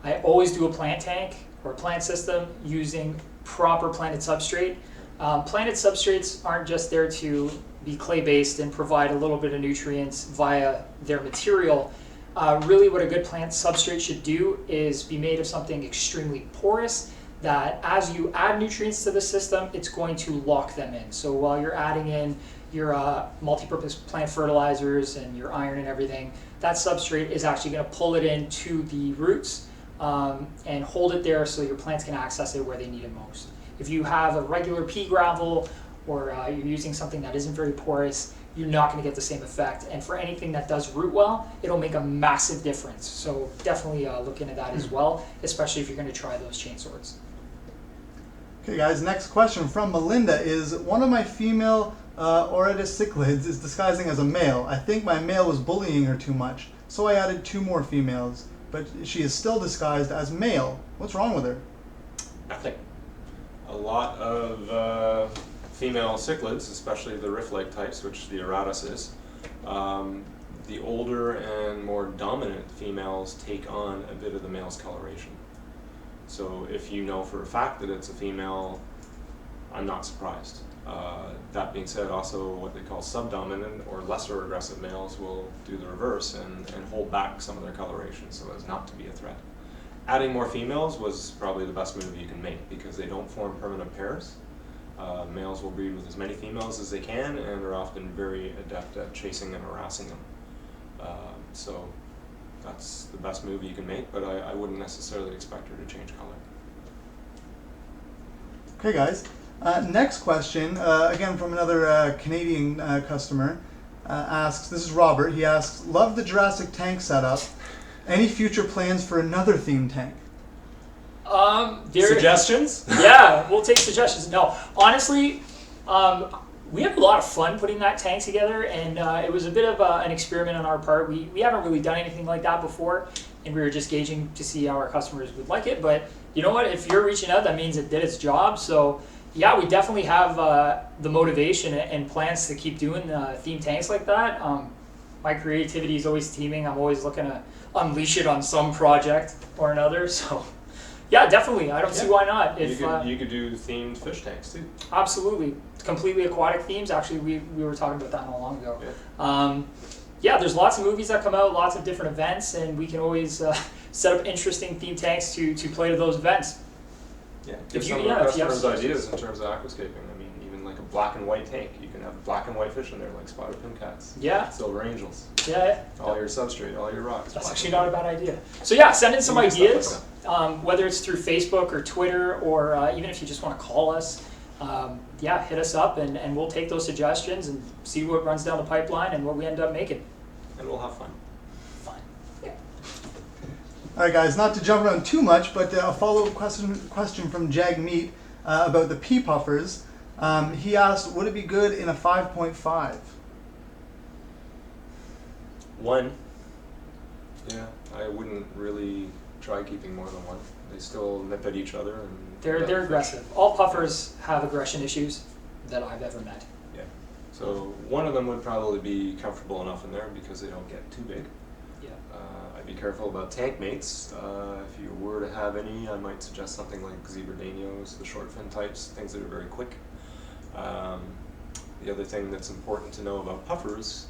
S1: I always do a plant tank or a plant system using proper planted substrate. Planted substrates aren't just there to be clay-based and provide a little bit of nutrients via their material. Really what a good plant substrate should do is be made of something extremely porous that as you add nutrients to the system, it's going to lock them in. So while you're adding in your multi-purpose plant fertilizers and your iron and everything, that substrate is actually going to pull it into the roots and hold it there so your plants can access it where they need it most. If you have a regular pea gravel or you're using something that isn't very porous, you're not going to get the same effect. And for anything that does root well, it'll make a massive difference. So definitely look into that as well, especially if you're going to try those chain swords.
S2: Okay, guys, next question from Melinda is, one of my female Oretus cichlids is disguising as a male. I think my male was bullying her too much, so I added 2 more females, but she is still disguised as male. What's wrong with her?
S3: Nothing. A lot of female cichlids, especially the riff-like types, which the Aratus is, the older and more dominant females take on a bit of the male's coloration. So if you know for a fact that it's a female, I'm not surprised. That being said, also what they call subdominant or lesser aggressive males will do the reverse and hold back some of their coloration so as not to be a threat. Adding more females was probably the best move you can make because they don't form permanent pairs. Males will breed with as many females as they can and are often very adept at chasing and harassing them. So that's the best move you can make, but I wouldn't necessarily expect her to change color.
S2: Okay, guys. Next question, again from another Canadian customer, asks, this is Robert, he asks, love the Jurassic tank setup. Any future plans for another theme tank?
S3: Suggestions?
S1: Yeah, we'll take suggestions. No, honestly, we had a lot of fun putting that tank together, and it was a bit of an experiment on our part. We haven't really done anything like that before, and we were just gauging to see how our customers would like it. But you know what? If you're reaching out, that means it did its job. So yeah, we definitely have the motivation and plans to keep doing theme tanks like that. My creativity is always teeming. I'm always looking to unleash it on some project or another. So, yeah, definitely. I don't see why not. If
S3: You could do themed fish tanks too.
S1: absolutely, completely aquatic themes. Actually, we were talking about that not long ago.
S3: Yeah.
S1: Yeah, there's lots of movies that come out, lots of different events, and we can always set up interesting theme tanks to play to those events.
S3: Yeah,
S1: If
S3: give
S1: you-
S3: some of
S1: yeah,
S3: the
S1: if you have
S3: customers ideas in terms of aquascaping. I mean, even like a black and white tank, you can have black and white fish in there, like spotted pimcats,
S1: Yeah,
S3: silver angels,
S1: yeah.
S3: all your substrate, all your rocks.
S1: That's
S3: black
S1: actually
S3: and
S1: not a bad idea. So yeah, send in some
S3: You can do
S1: ideas,
S3: stuff
S1: whether it's through Facebook or Twitter, or even if you just want to call us. Yeah, hit us up and we'll take those suggestions and see what runs down the pipeline and what we end up making.
S3: and we'll have fun.
S1: Fun.
S2: All right, guys, not to jump around too much, but a follow-up question from Jag Meat about the pea puffers. He asked, would it be good in a 5.5?
S3: One. Yeah, I wouldn't really try keeping more than one. They still nip at each other. And
S1: They're aggressive. All puffers have aggression issues that I've ever met.
S3: Yeah. So one of them would probably be comfortable enough in there because they don't get too big.
S1: Yeah.
S3: I'd be careful about tank mates. If you were to have any, I might suggest something like zebradanios, the short fin types, things that are very quick. The other thing that's important to know about puffers,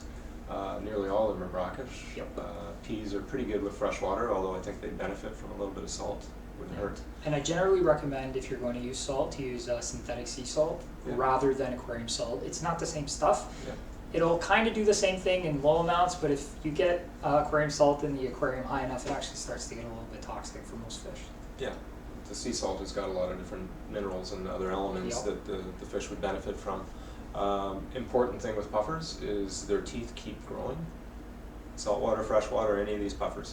S3: nearly all of them are brackish.
S1: Yep.
S3: Peas are pretty good with fresh water, although I think they benefit from a little bit of salt. Wouldn't hurt.
S1: And I generally recommend, if you're going to use salt, to use synthetic sea salt rather than aquarium salt. It's not the same stuff.
S3: Yeah.
S1: It'll kind of do the same thing in low amounts, but if you get aquarium salt in the aquarium high enough, it actually starts to get a little bit toxic for most fish.
S3: Yeah, the sea salt has got a lot of different minerals and other elements
S1: Yep.
S3: that the fish would benefit from. Important thing with puffers is their teeth keep growing. Saltwater, freshwater, any of these puffers,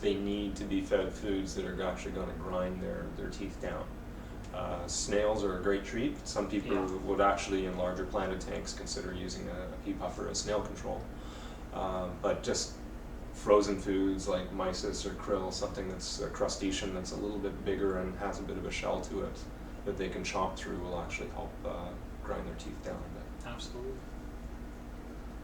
S3: they need to be fed foods that are actually going to grind their teeth down. Snails are a great treat. Some people would actually, in larger planted tanks, consider using a pea puffer as snail control. But just frozen foods like mysis or krill, something that's a crustacean that's a little bit bigger and has a bit of a shell to it that they can chomp through will actually help grind their teeth down a bit.
S1: Absolutely.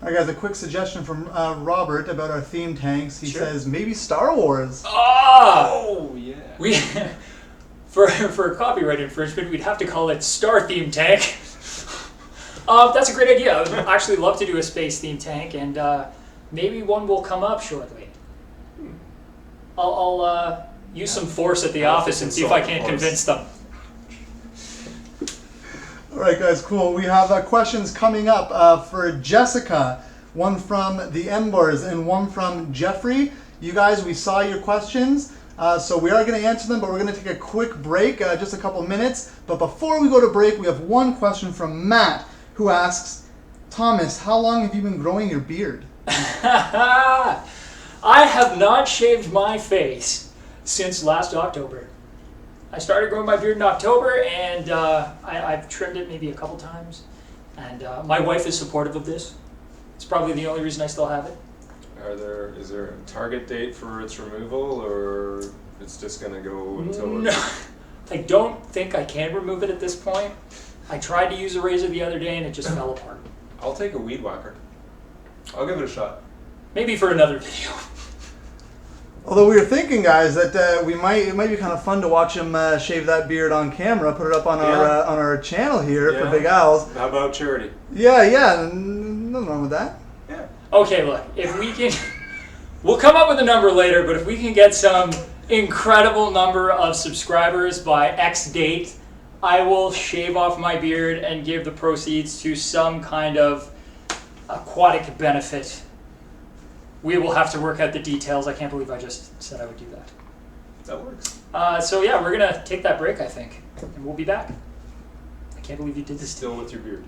S2: All right, guys, a quick suggestion from Robert about our theme tanks. He
S1: Sure.
S2: says maybe Star Wars.
S3: Oh yeah.
S1: We for copyright infringement, we'd have to call it Star Theme Tank. That's a great idea. I would actually love to do a space theme tank, and maybe one will come up shortly. I'll use some force at the office and see if I can't convince them.
S2: All right, guys, cool. We have questions coming up for Jessica, one from the Embers and one from Jeffrey. You guys, we saw your questions, so we are going to answer them, but we're going to take a quick break, just a couple minutes. But before we go to break, we have one question from Matt, who asks, Thomas, how long have you been growing your beard?
S1: I have not shaved my face since last October. I started growing my beard in October, and I've trimmed it maybe a couple times. And my wife is supportive of this. It's probably the only reason I still have it.
S3: Is there a target date for its removal, or it's just going to go until
S1: No, I don't think I can remove it at this point. I tried to use a razor the other day, and it just fell apart.
S3: I'll take a weed whacker. I'll give it a shot.
S1: Maybe for another video.
S2: Although we were thinking, guys, that it might be kind of fun to watch him shave that beard on camera, put it up on our channel here for Big Owls.
S3: How about charity?
S2: Yeah, nothing wrong with that.
S3: Yeah.
S1: Okay, look, if we can, we'll come up with a number later, but if we can get some incredible number of subscribers by X date, I will shave off my beard and give the proceeds to some kind of aquatic benefit. We will have to work out the details. I can't believe I just said I would do that.
S3: That works.
S1: So yeah, we're going to take that break, I think, and we'll be back. I can't believe you did this to me.
S3: Still with your beard.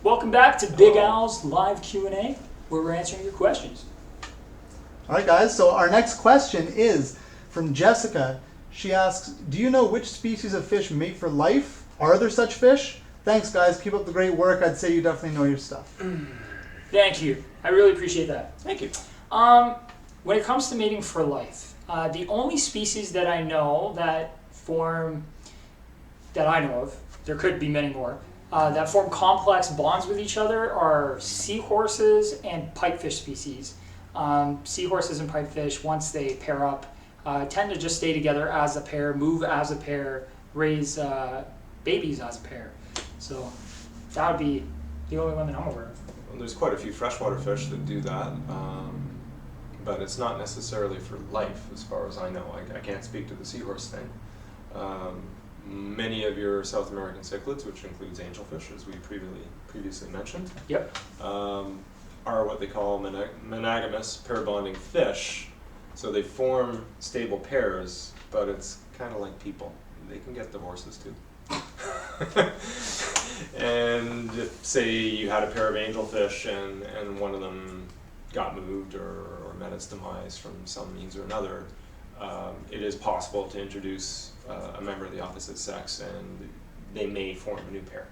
S1: Welcome back to Big Al's live Q&A, where we're answering your questions.
S2: All right, guys. So our next question is from Jessica. She asks, do you know which species of fish mate for life? Are there such fish? Thanks, guys. Keep up the great work. I'd say you definitely know your stuff.
S1: Thank you. I really appreciate that.
S3: Thank you.
S1: When it comes to mating for life, the only species that I know that I know of, there could be many more, that form complex bonds with each other are seahorses and pipefish species. Seahorses and pipefish, once they pair up, tend to just stay together as a pair, move as a pair, raise babies as a pair. So that would be the only one that I'm aware of.
S3: Well, there's quite a few freshwater fish that do that, but it's not necessarily for life, as far as I know. I can't speak to the seahorse thing. Many of your South American cichlids, which includes angelfish, as we previously mentioned,
S1: Yep.
S3: are what they call monogamous pair bonding fish. So they form stable pairs, but it's kind of like people. They can get divorces too. And if, say, you had a pair of angelfish and one of them got moved or met its demise from some means or another, it is possible to introduce a member of the opposite sex and they may form a new pair.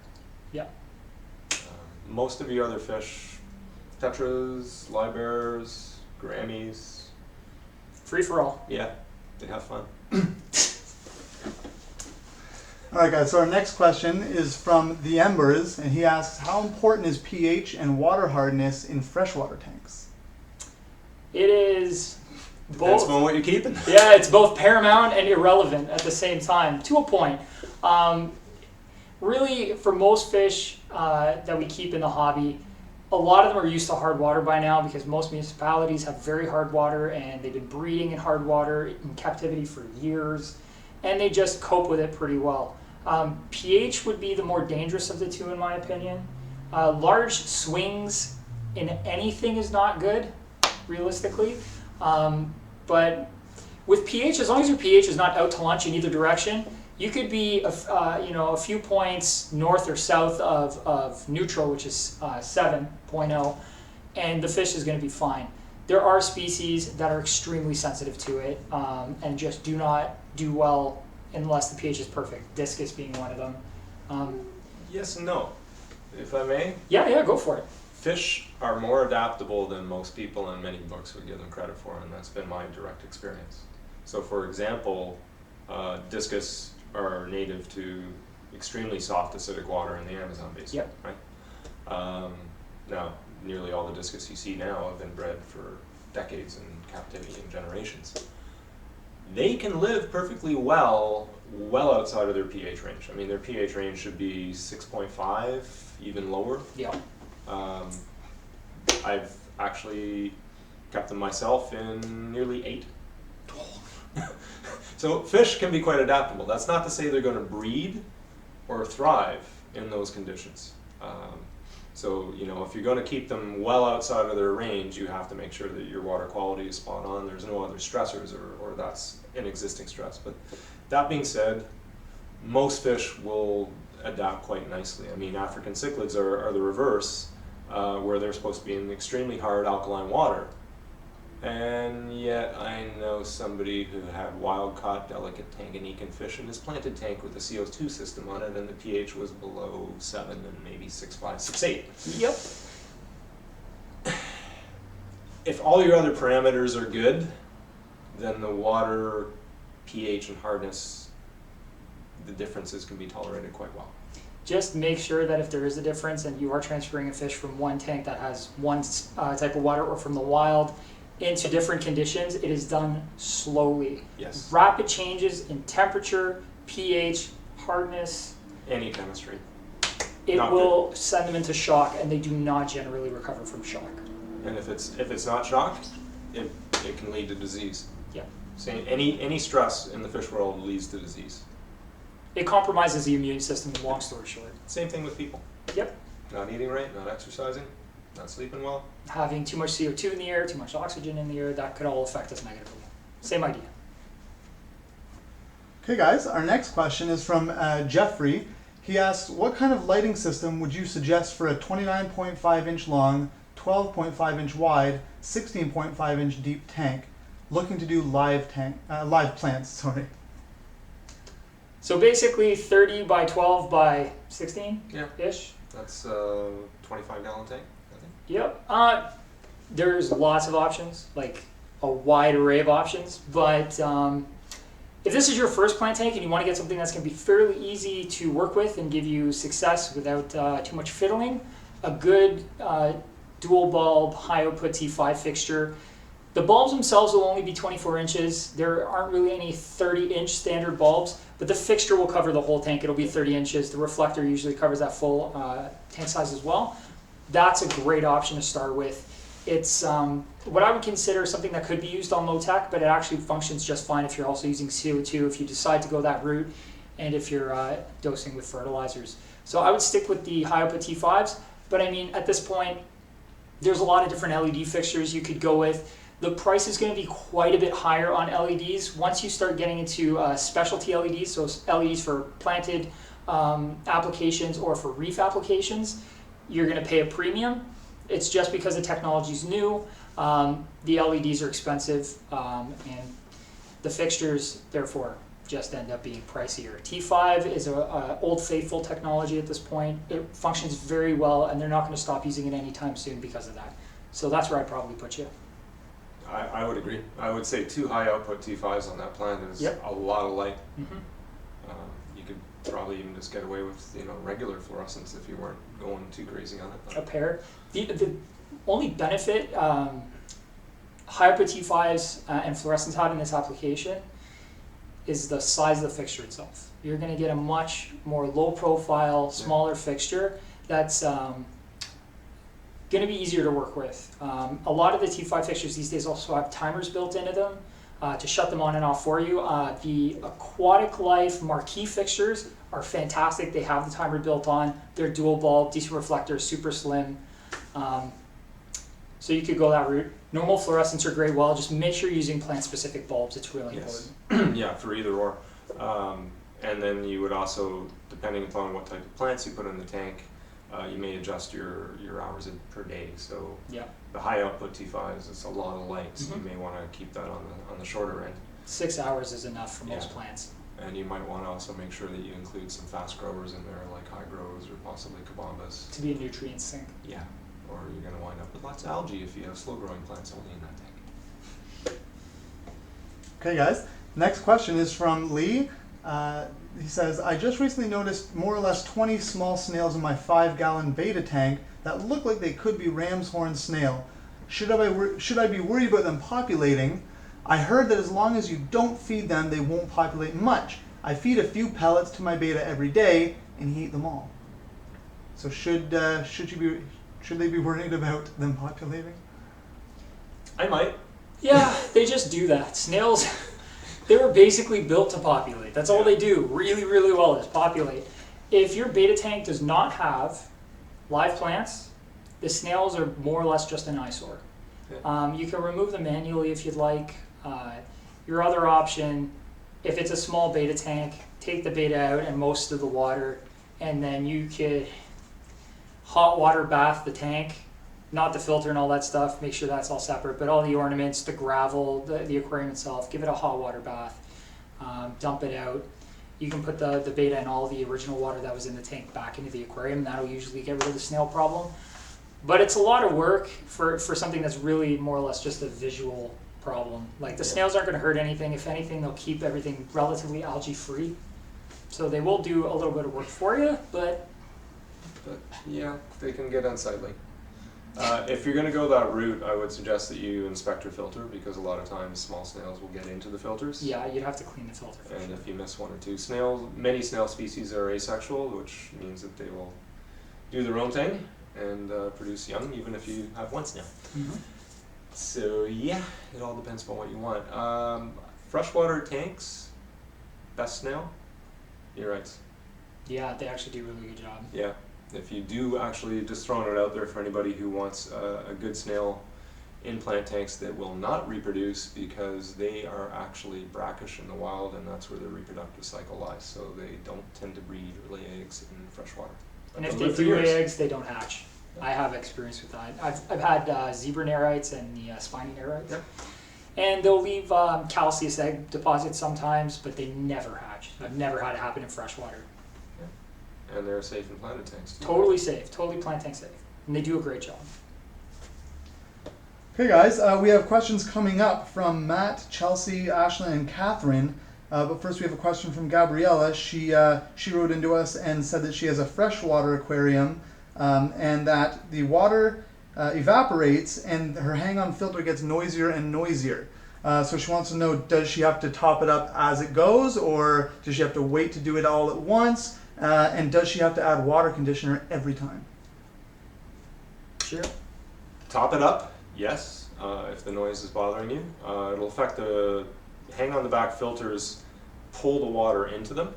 S1: Yeah.
S3: Most of your other fish, tetras, libears, grammies,
S1: Free for all.
S3: yeah, they have fun.
S2: All right, guys. So our next question is from the Embers, and he asks, how important is pH and water hardness in freshwater tanks?
S1: It is
S3: Depends
S1: both.
S3: on what you're keeping.
S1: Yeah, it's both paramount and irrelevant at the same time, to a point. Really, for most fish that we keep in the hobby, a lot of them are used to hard water by now because most municipalities have very hard water and they've been breeding in hard water in captivity for years, and they just cope with it pretty well. pH would be the more dangerous of the two, in my opinion. Large swings in anything is not good, realistically. But with pH, as long as your pH is not out to lunch in either direction, you could be a few points north or south of neutral, which is 7.0, and the fish is going to be fine. There are species that are extremely sensitive to it and just do not do well unless the pH is perfect, discus being one of them.
S3: Yes and no, if I may.
S1: Yeah, go for it.
S3: Fish are more adaptable than most people and many books would give them credit for, and that's been my direct experience. So for example, discus are native to extremely soft acidic water in the Amazon basin,
S1: Yep.
S3: right? Now, nearly all the discus you see now have been bred for decades in captivity and generations. They can live perfectly well outside of their pH range. I mean, their pH range should be 6.5, even lower.
S1: Yeah.
S3: I've actually kept them myself in nearly 8. So fish can be quite adaptable. That's not to say they're going to breed or thrive in those conditions. So, if you're going to keep them well outside of their range, you have to make sure that your water quality is spot on. There's no other stressors or that's an existing stress. But that being said, most fish will adapt quite nicely. I mean, African cichlids are the reverse, where they're supposed to be in extremely hard alkaline water. And yet I know somebody who had wild-caught delicate Tanganyikan fish in his planted tank with a CO2 system on it, and the pH was below 7 and maybe 6.5, 6.8.
S1: Yep.
S3: If all your other parameters are good, then the water pH and hardness, the differences can be tolerated quite well.
S1: Just make sure that if there is a difference and you are transferring a fish from one tank that has one type of water or from the wild into different conditions, it is done slowly.
S3: Yes.
S1: Rapid changes in temperature, pH, hardness,
S3: Any chemistry.
S1: it
S3: Not
S1: will send them into shock, and they do not generally recover from shock.
S3: And if it's not shock, it can lead to disease.
S1: Yeah.
S3: So any stress in the fish world leads to disease.
S1: It compromises the immune system, long story short.
S3: Same thing with people.
S1: Yep.
S3: Not eating right, not exercising, not sleeping well.
S1: Having too much CO2 in the air, too much oxygen in the air, that could all affect us negatively. Same idea.
S2: Okay, guys, our next question is from Jeffrey. He asks, what kind of lighting system would you suggest for a 29.5 inch long, 12.5 inch wide, 16.5 inch deep tank, looking to do live plants, sorry.
S1: So basically 30 by 12 by 16
S3: Yeah.
S1: ish.
S3: That's 25-gallon tank, I think.
S1: Yep. There's lots of options, like a wide array of options, but if this is your first plant tank and you want to get something that's going to be fairly easy to work with and give you success without too much fiddling, a good dual bulb high output T5 fixture. The bulbs themselves will only be 24 inches. There aren't really any 30-inch standard bulbs, but the fixture will cover the whole tank. It'll be 30 inches. The reflector usually covers that full tank size as well. That's a great option to start with. It's what I would consider something that could be used on low tech, but it actually functions just fine if you're also using CO2, if you decide to go that route, and if you're dosing with fertilizers. So I would stick with the high output T5s, but I mean, at this point, there's a lot of different LED fixtures you could go with. The price is going to be quite a bit higher on LEDs. Once you start getting into specialty LEDs, so LEDs for planted applications or for reef applications, you're going to pay a premium. It's just because the technology is new. The LEDs are expensive, and the fixtures, therefore, just end up being pricier. T5 is a old faithful technology at this point. It functions very well, and they're not going to stop using it anytime soon because of that. So that's where I'd probably put you.
S3: I would agree. I would say 2 high output T5s on that plant is
S1: Yep.
S3: a lot of light.
S1: Mm-hmm.
S3: You could probably even just get away with regular fluorescence if you weren't going too crazy on it.
S1: A pair. The only benefit high output T5s and fluorescence had in this application is the size of the fixture itself. You're going to get a much more low profile, smaller fixture that's going to be easier to work with. A lot of the T5 fixtures these days also have timers built into them to shut them on and off for you. The Aquatic Life marquee fixtures are fantastic. They have the timer built on. They're dual bulb, decent reflector, super slim. So you could go that route. Normal fluorescents are great. Well, just make sure you're using plant-specific bulbs. It's really important.
S3: Yeah, for either or. And then you would also, depending upon what type of plants you put in the tank, you may adjust your hours per day. So
S1: Yeah.
S3: the high output T5s, it's a lot of light, so
S1: Mhm.
S3: you may want to keep that on the shorter end.
S1: 6 hours is enough for most
S3: Yeah.
S1: plants.
S3: And you might want to also make sure that you include some fast growers in there, like high grows or possibly kabambas.
S1: To be a nutrient sink.
S3: Yeah, or you're going to wind up with lots of algae if you have slow growing plants only in that tank.
S2: Okay, guys. Next question is from Lee. He says, I just recently noticed more or less 20 small snails in my 5-gallon beta tank that look like they could be ram's horn snail. Should I be worried about them populating? I heard that as long as you don't feed them, they won't populate much. I feed a few pellets to my beta every day, and he ate them all. So should they be worried about them populating?
S3: I might.
S1: Yeah, they just do that. Snails, they were basically built to populate. That's all they do really, really well is populate. If your beta tank does not have live plants, the snails are more or less just an eyesore.
S3: Yeah.
S1: You can remove them manually if you'd like. Your other option, if it's a small beta tank, take the beta out and most of the water, and then you could hot water bath the tank, not the filter and all that stuff, make sure that's all separate, but all the ornaments, the gravel, the aquarium itself, give it a hot water bath, dump it out. You can put the beta and all the original water that was in the tank back into the aquarium, and that'll usually get rid of the snail problem. But it's a lot of work for something that's really more or less just a visual problem. Like the snails aren't going to hurt anything. If anything, they'll keep everything relatively algae free. So they will do a little bit of work for you, but
S3: Yeah, they can get unsightly. If you're going to go that route, I would suggest that you inspect your filter, because a lot of times small snails will get into the filters.
S1: yeah, you'd have to clean the filter.
S3: And if you miss one or two snails, many snail species are asexual, which means that they will do their own thing and produce young, even if you have one snail.
S1: Mm-hmm.
S3: So yeah, it all depends upon what you want. Freshwater tanks, best snail? You're right.
S1: Yeah, they actually do a really good job.
S3: Yeah, if you do actually, just throwing it out there for anybody who wants a good snail in plant tanks that will not reproduce because they are actually brackish in the wild, and that's where their reproductive cycle lies. So they don't tend to breed or lay eggs in fresh water.
S1: And if they do lay eggs, they don't hatch. I have experience with that. I've had zebra nerites and the spiny nerites.
S3: Yeah.
S1: And they'll leave calcareous egg deposits sometimes, but they never hatch. I've never had it happen in fresh water.
S3: Yeah. And they're safe in planted tanks too.
S1: Totally safe, totally plant tank safe. And they do a great job.
S2: Okay, guys, we have questions coming up from Matt, Chelsea, Ashlyn, and Catherine. But first, we have a question from Gabriella. She wrote into us and said that she has a freshwater aquarium, and that the water evaporates and her hang-on filter gets noisier and noisier. So she wants to know, does she have to top it up as it goes, or does she have to wait to do it all at once? And does she have to add water conditioner every time?
S1: Sure.
S3: Top it up, yes, if the noise is bothering you. It'll affect the hang on the back filters, pull the water into them.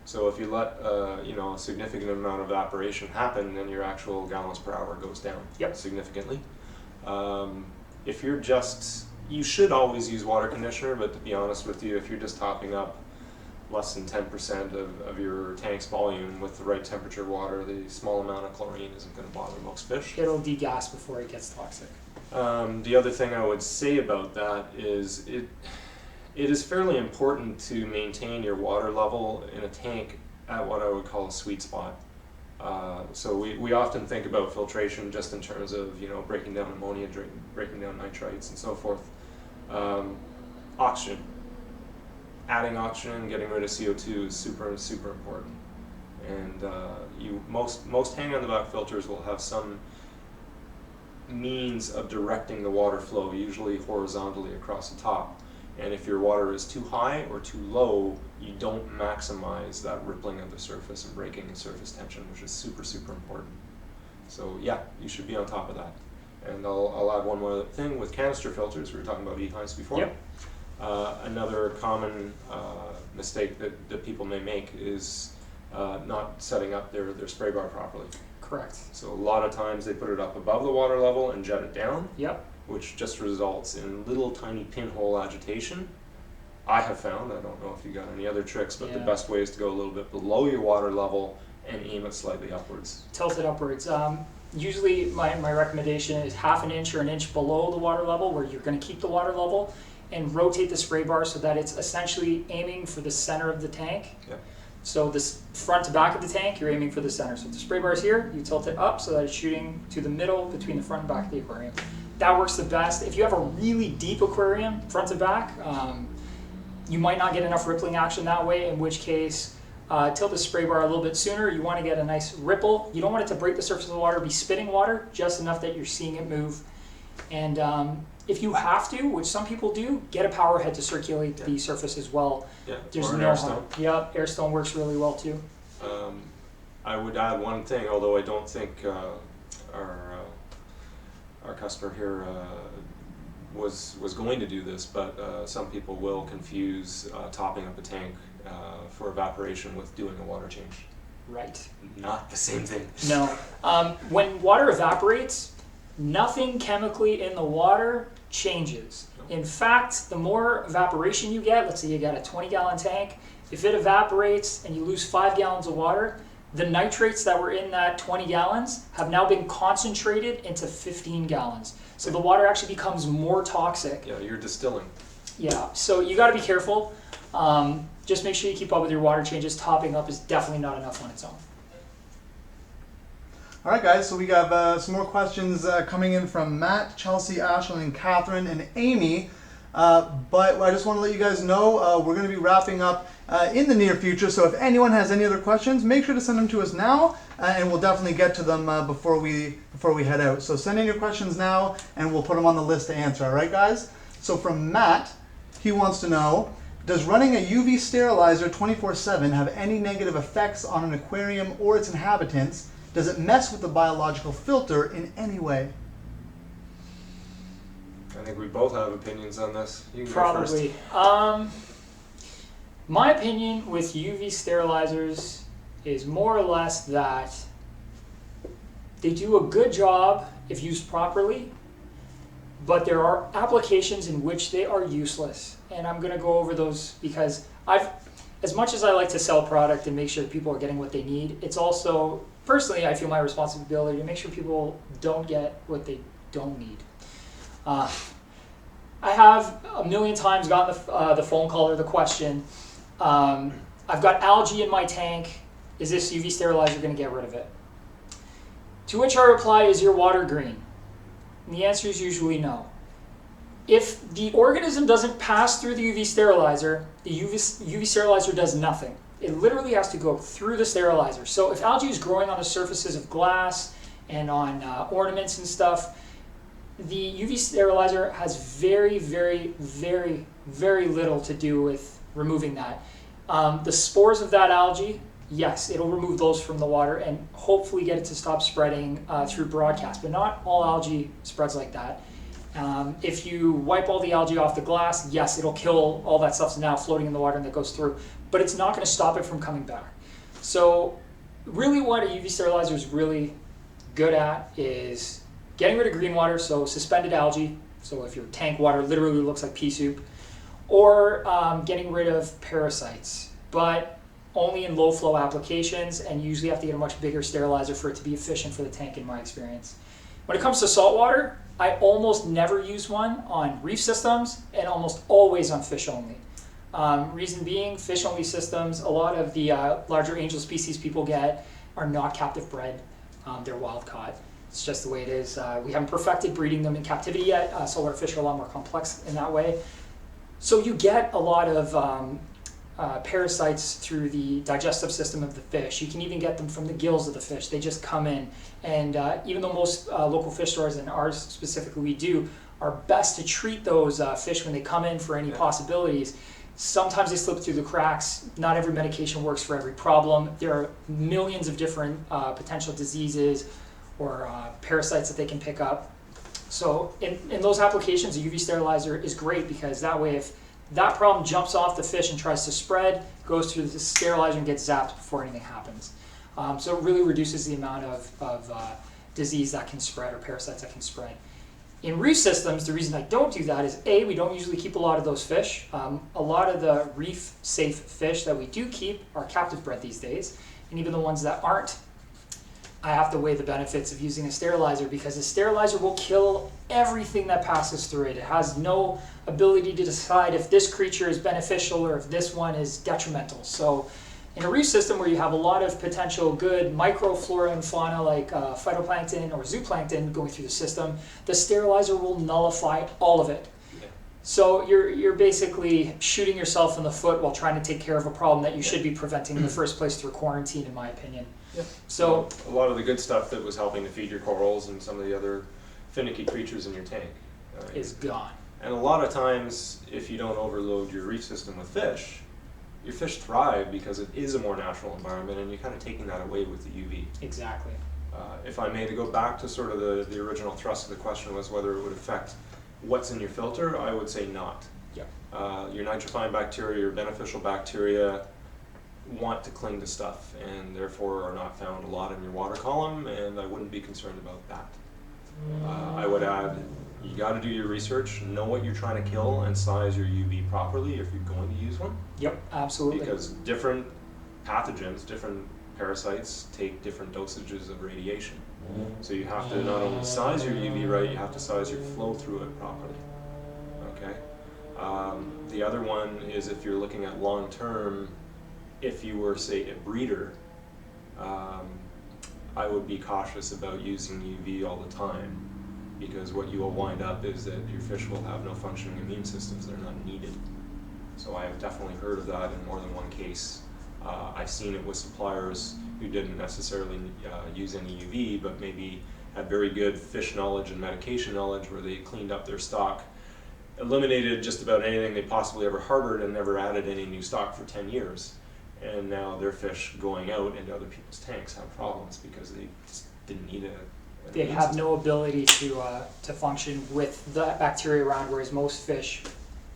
S3: So if you let a significant amount of evaporation happen, then your actual gallons per hour goes down significantly. If you're you should always use water conditioner, but to be honest with you, if you're just topping up less than 10% of your tank's volume with the right temperature water, the small amount of chlorine isn't going to bother most fish.
S1: It'll degas before it gets toxic.
S3: The other thing I would say about that is it is fairly important to maintain your water level in a tank at what I would call a sweet spot. So we often think about filtration just in terms of breaking down ammonia, breaking down nitrites, and so forth. Oxygen. Adding oxygen, getting rid of CO2 is super important. And most hang on the back filters will have some means of directing the water flow, usually horizontally across the top. And if your water is too high or too low, you don't maximize that rippling of the surface and breaking the surface tension, which is super important. So yeah, you should be on top of that. And I'll add one more thing with canister filters. We were talking about e-hives before.
S1: Yep.
S3: Another common mistake that people may make is not setting up their spray bar properly.
S1: Correct.
S3: So a lot of times they put it up above the water level and jet it down.
S1: Yep.
S3: Which just results in little tiny pinhole agitation. I have found, I don't know if you got any other tricks, but the best way is to go a little bit below your water level and aim it slightly upwards.
S1: Tilt it upwards. Usually my recommendation is half an inch or an inch below the water level, where you're going to keep the water level, and rotate the spray bar so that it's essentially aiming for the center of the tank.
S3: Yeah.
S1: So this front to back of the tank, you're aiming for the center. So if the spray bar is here, you tilt it up so that it's shooting to the middle between the front and back of the aquarium. That works the best. If you have a really deep aquarium, front to back, you might not get enough rippling action that way, in which case tilt the spray bar a little bit sooner. You want to get a nice ripple. You don't want it to break the surface of the water, be spitting water, just enough that you're seeing it move. And if you have to, which some people do, get a power head to circulate the surface as well.
S3: Yeah,
S1: There's
S3: or an
S1: no
S3: air
S1: harm.
S3: stone.
S1: Yeah, air stone works really well too.
S3: I would add one thing, although I don't think our customer here was going to do this, but some people will confuse topping up a tank for evaporation with doing a water change.
S1: Right.
S3: Not the same thing.
S1: No. When water evaporates, nothing chemically in the water changes. In fact, the more evaporation you get, let's say you got a 20-gallon tank, if it evaporates and you lose 5 gallons of water, the nitrates that were in that 20 gallons have now been concentrated into 15 gallons. So the water actually becomes more toxic.
S3: Yeah, you're distilling.
S1: Yeah, so you got to be careful. Just make sure you keep up with your water changes. Topping up is definitely not enough on its own.
S2: All right, guys, so we have some more questions coming in from Matt, Chelsea, Ashlyn, and Catherine, and Amy. But I just want to let you guys know we're going to be wrapping up in the near future. So if anyone has any other questions, make sure to send them to us now, and we'll definitely get to them before we head out. So send in your questions now, and we'll put them on the list to answer. All right, guys? So from Matt, he wants to know, does running a UV sterilizer 24/7 have any negative effects on an aquarium or its inhabitants? Does it mess with the biological filter in any way?
S3: I think we both have opinions on this. You can
S1: Probably.
S3: go first.
S1: My opinion with UV sterilizers is more or less that they do a good job if used properly, but there are applications in which they are useless. And I'm gonna go over those because as much as I like to sell product and make sure that people are getting what they need, it's also, personally, I feel my responsibility to make sure people don't get what they don't need. I have a million times gotten the phone call or the question, I've got algae in my tank, is this UV sterilizer going to get rid of it? To which I reply, is your water green? And the answer is usually no. If the organism doesn't pass through the UV sterilizer, the UV sterilizer does nothing. It literally has to go through the sterilizer. So if algae is growing on the surfaces of glass and on ornaments and stuff, the UV sterilizer has very, very, very, very little to do with removing that. The spores of that algae, yes, it'll remove those from the water and hopefully get it to stop spreading through broadcast, but not all algae spreads like that. If you wipe all the algae off the glass, yes, it'll kill all that stuff now floating in the water and that goes through, but it's not going to stop it from coming back. So really what a UV sterilizer is really good at is getting rid of green water, so suspended algae, so if your tank water literally looks like pea soup, or getting rid of parasites, but only in low flow applications, and you usually have to get a much bigger sterilizer for it to be efficient for the tank in my experience. When it comes to saltwater, I almost never use one on reef systems and almost always on fish only. Reason being, fish only systems, a lot of the larger angel species people get are not captive bred, they're wild caught. It's just the way it is. We haven't perfected breeding them in captivity yet. Saltwater fish are a lot more complex in that way. So you get a lot of parasites through the digestive system of the fish. You can even get them from the gills of the fish. They just come in. And even though most local fish stores, and ours specifically we do, are best to treat those fish when they come in for any possibilities, sometimes they slip through the cracks. Not every medication works for every problem. There are millions of different potential diseases or parasites that they can pick up. So in those applications, a UV sterilizer is great because that way if that problem jumps off the fish and tries to spread, goes through the sterilizer and gets zapped before anything happens. So it really reduces the amount of disease that can spread or parasites that can spread. In reef systems, the reason I don't do that is A, we don't usually keep a lot of those fish. A lot of the reef safe fish that we do keep are captive bred these days, and even the ones that aren't, I have to weigh the benefits of using a sterilizer because a sterilizer will kill everything that passes through it. It has no ability to decide if this creature is beneficial or if this one is detrimental. So in a reef system where you have a lot of potential good microflora and fauna like phytoplankton or zooplankton going through the system, the sterilizer will nullify all of it. So you're basically shooting yourself in the foot while trying to take care of a problem that you should be preventing in the first place through quarantine, in my opinion. So
S3: a lot of the good stuff that was helping to feed your corals and some of the other finicky creatures in your tank
S1: is gone.
S3: And a lot of times, if you don't overload your reef system with fish, your fish thrive because it is a more natural environment, and you're kind of taking that away with the UV.
S1: Exactly.
S3: If I may to go back to sort of the original thrust of the question was whether it would affect what's in your filter, I would say not.
S1: Yep.
S3: Your nitrifying bacteria, your beneficial bacteria want to cling to stuff and therefore are not found a lot in your water column, and I wouldn't be concerned about that. I would add, you got to do your research, know what you're trying to kill, and size your UV properly if you're going to use one.
S1: Yep, absolutely.
S3: Because different pathogens, different parasites take different dosages of radiation. So you have to not only size your UV right, you have to size your flow through it properly. Okay. The other one is if you're looking at long term, if you were, say, a breeder, I would be cautious about using UV all the time, because what you will wind up is that your fish will have no functioning immune systems that are not needed. So I have definitely heard of that in more than one case. I've seen it with suppliers who didn't necessarily use any UV, but maybe had very good fish knowledge and medication knowledge where they cleaned up their stock, eliminated just about anything they possibly ever harbored, and never added any new stock for 10 years. And now their fish going out into other people's tanks have problems because they just didn't need it.
S1: They have no ability to function with the bacteria around, whereas most fish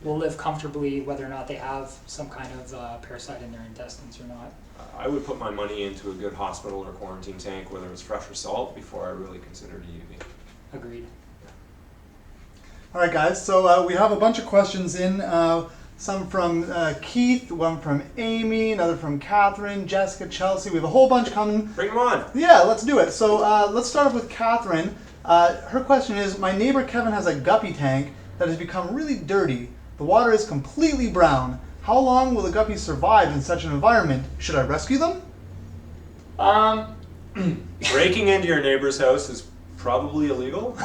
S1: will live comfortably whether or not they have some kind of parasite in their intestines or not.
S3: I would put my money into a good hospital or quarantine tank, whether it's fresh or salt, before I really considered a UV.
S1: Agreed.
S2: All right, guys. So we have a bunch of questions in. Some from Keith, one from Amy, another from Catherine, Jessica, Chelsea. We have a whole bunch coming.
S3: Bring them on.
S2: Yeah, let's do it. So let's start off with Catherine. Her question is, my neighbor Kevin has a guppy tank that has become really dirty. The water is completely brown. How long will the guppies survive in such an environment? Should I rescue them?
S3: Breaking into your neighbor's house is probably illegal.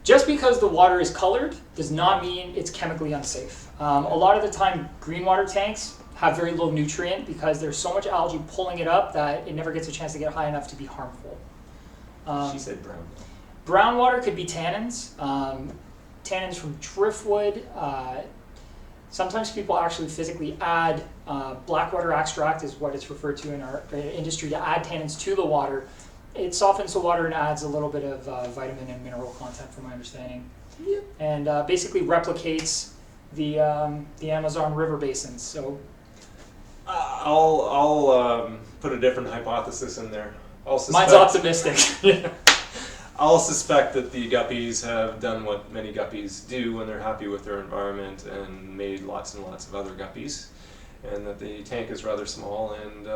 S1: Just because the water is colored does not mean it's chemically unsafe. A lot of the time, green water tanks have very low nutrient because there's so much algae pulling it up that it never gets a chance to get high enough to be harmful.
S3: She said brown.
S1: Brown water could be tannins, tannins from driftwood. Sometimes people actually physically add black water extract, is what it's referred to in our industry, to add tannins to the water. It softens the water and adds a little bit of vitamin and mineral content, from my understanding, and basically replicates the Amazon River basins. So,
S3: I'll put a different hypothesis in there.
S1: mine's optimistic.
S3: I'll suspect that the guppies have done what many guppies do when they're happy with their environment and made lots and lots of other guppies, and that the tank is rather small and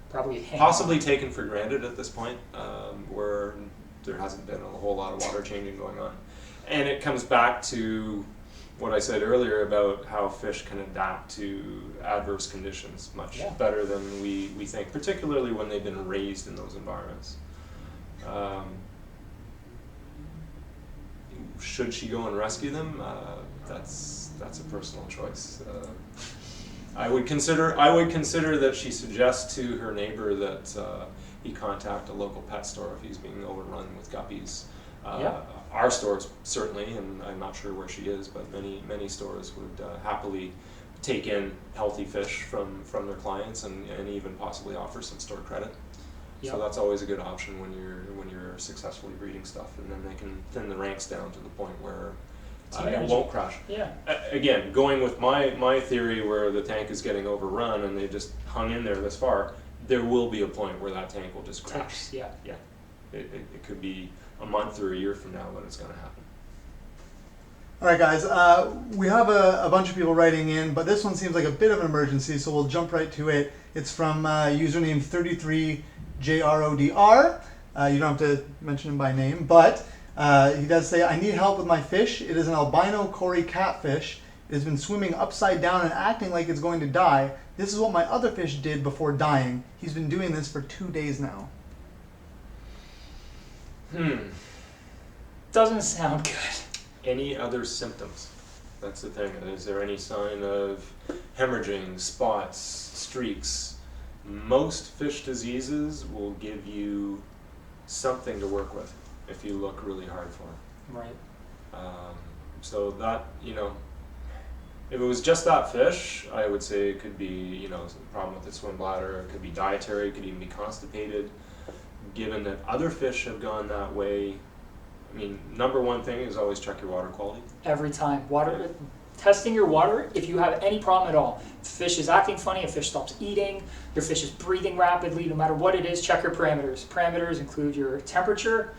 S1: Probably
S3: possibly taken for granted at this point, where there hasn't been a whole lot of water changing going on. And it comes back to what I said earlier about how fish can adapt to adverse conditions much better than we think, particularly when they've been raised in those environments. Should she go and rescue them? That's a personal choice. I would consider that she suggests to her neighbor that he contact a local pet store if he's being overrun with guppies. Our stores certainly, and I'm not sure where she is, but many stores would happily take in healthy fish from their clients and even possibly offer some store credit. So that's always a good option when you're successfully breeding stuff, and then they can thin the ranks down to the point where it won't crash.
S1: Yeah.
S3: Again, going with my theory where the tank is getting overrun and they just hung in there this far, there will be a point where that tank will just crash.
S1: Yeah.
S3: It could be a month or a year from now when it's going to happen.
S2: All right, guys. We have a bunch of people writing in, but this one seems like a bit of an emergency, so we'll jump right to it. It's from username 33JRODR. You don't have to mention him by name, but he does say, I need help with my fish. It is an albino Cory catfish. It has been swimming upside down and acting like it's going to die. This is what my other fish did before dying. He's been doing this for 2 days now.
S1: Doesn't sound good.
S3: Any other symptoms? That's the thing. Is there any sign of hemorrhaging, spots, streaks? Most fish diseases will give you something to work with if you look really hard for it.
S1: Right.
S3: So that, if it was just that fish, I would say it could be, some problem with the swim bladder. It could be dietary. It could even be constipated. Given that other fish have gone that way, number one thing is always check your water quality.
S1: Every time. Testing your water, if you have any problem at all. If the fish is acting funny, a fish stops eating, your fish is breathing rapidly, no matter what it is, check your parameters. Parameters include your temperature,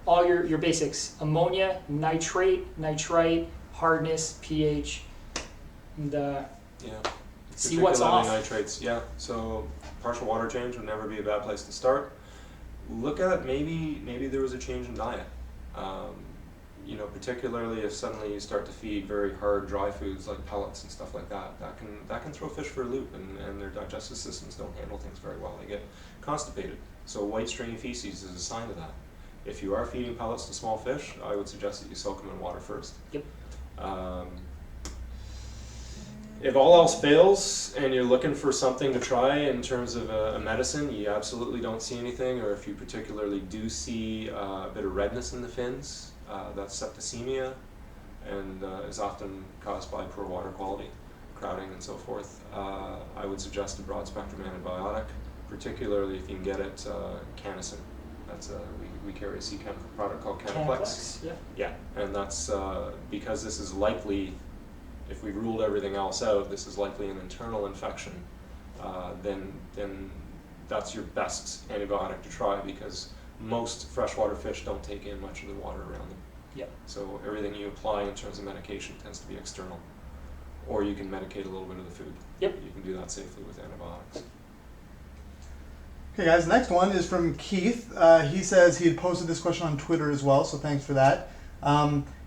S1: all your basics, ammonia, nitrate, nitrite, hardness, pH, and see what's off.
S3: Nitrates, so partial water change would never be a bad place to start. Look at maybe there was a change in diet. Particularly if suddenly you start to feed very hard dry foods like pellets and stuff like that, that can throw fish for a loop, and their digestive systems don't handle things very well. They get constipated. So white stringy feces is a sign of that. If you are feeding pellets to small fish, I would suggest that you soak them in water first.
S1: Yep.
S3: If all else fails and you're looking for something to try in terms of a medicine, you absolutely don't see anything, or if you particularly do see a bit of redness in the fins, that's septicemia, and is often caused by poor water quality, crowding and so forth. I would suggest a broad spectrum antibiotic, particularly if you can get it canicin. That's we carry a C-chem product called Canaplex. Yeah, and that's because this is likely, if we ruled everything else out, this is likely an internal infection, then that's your best antibiotic to try, because most freshwater fish don't take in much of the water around them.
S1: Yep.
S3: So everything you apply in terms of medication tends to be external. Or you can medicate a little bit of the food.
S1: Yep.
S3: You can do that safely with antibiotics.
S2: Okay, guys, next one is from Keith. He says he had posted this question on Twitter as well, so thanks for that.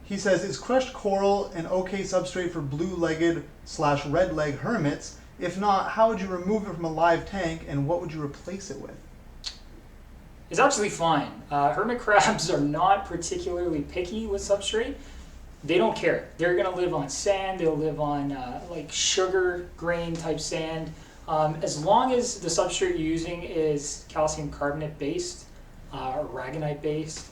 S2: He says, is crushed coral an okay substrate for blue-legged/red leg hermits? If not, how would you remove it from a live tank, and what would you replace it with?
S1: It's actually fine. Hermit crabs are not particularly picky with substrate. They don't care. They're going to live on sand. They'll live on like sugar grain type sand. As long as the substrate you're using is calcium carbonate based or aragonite based,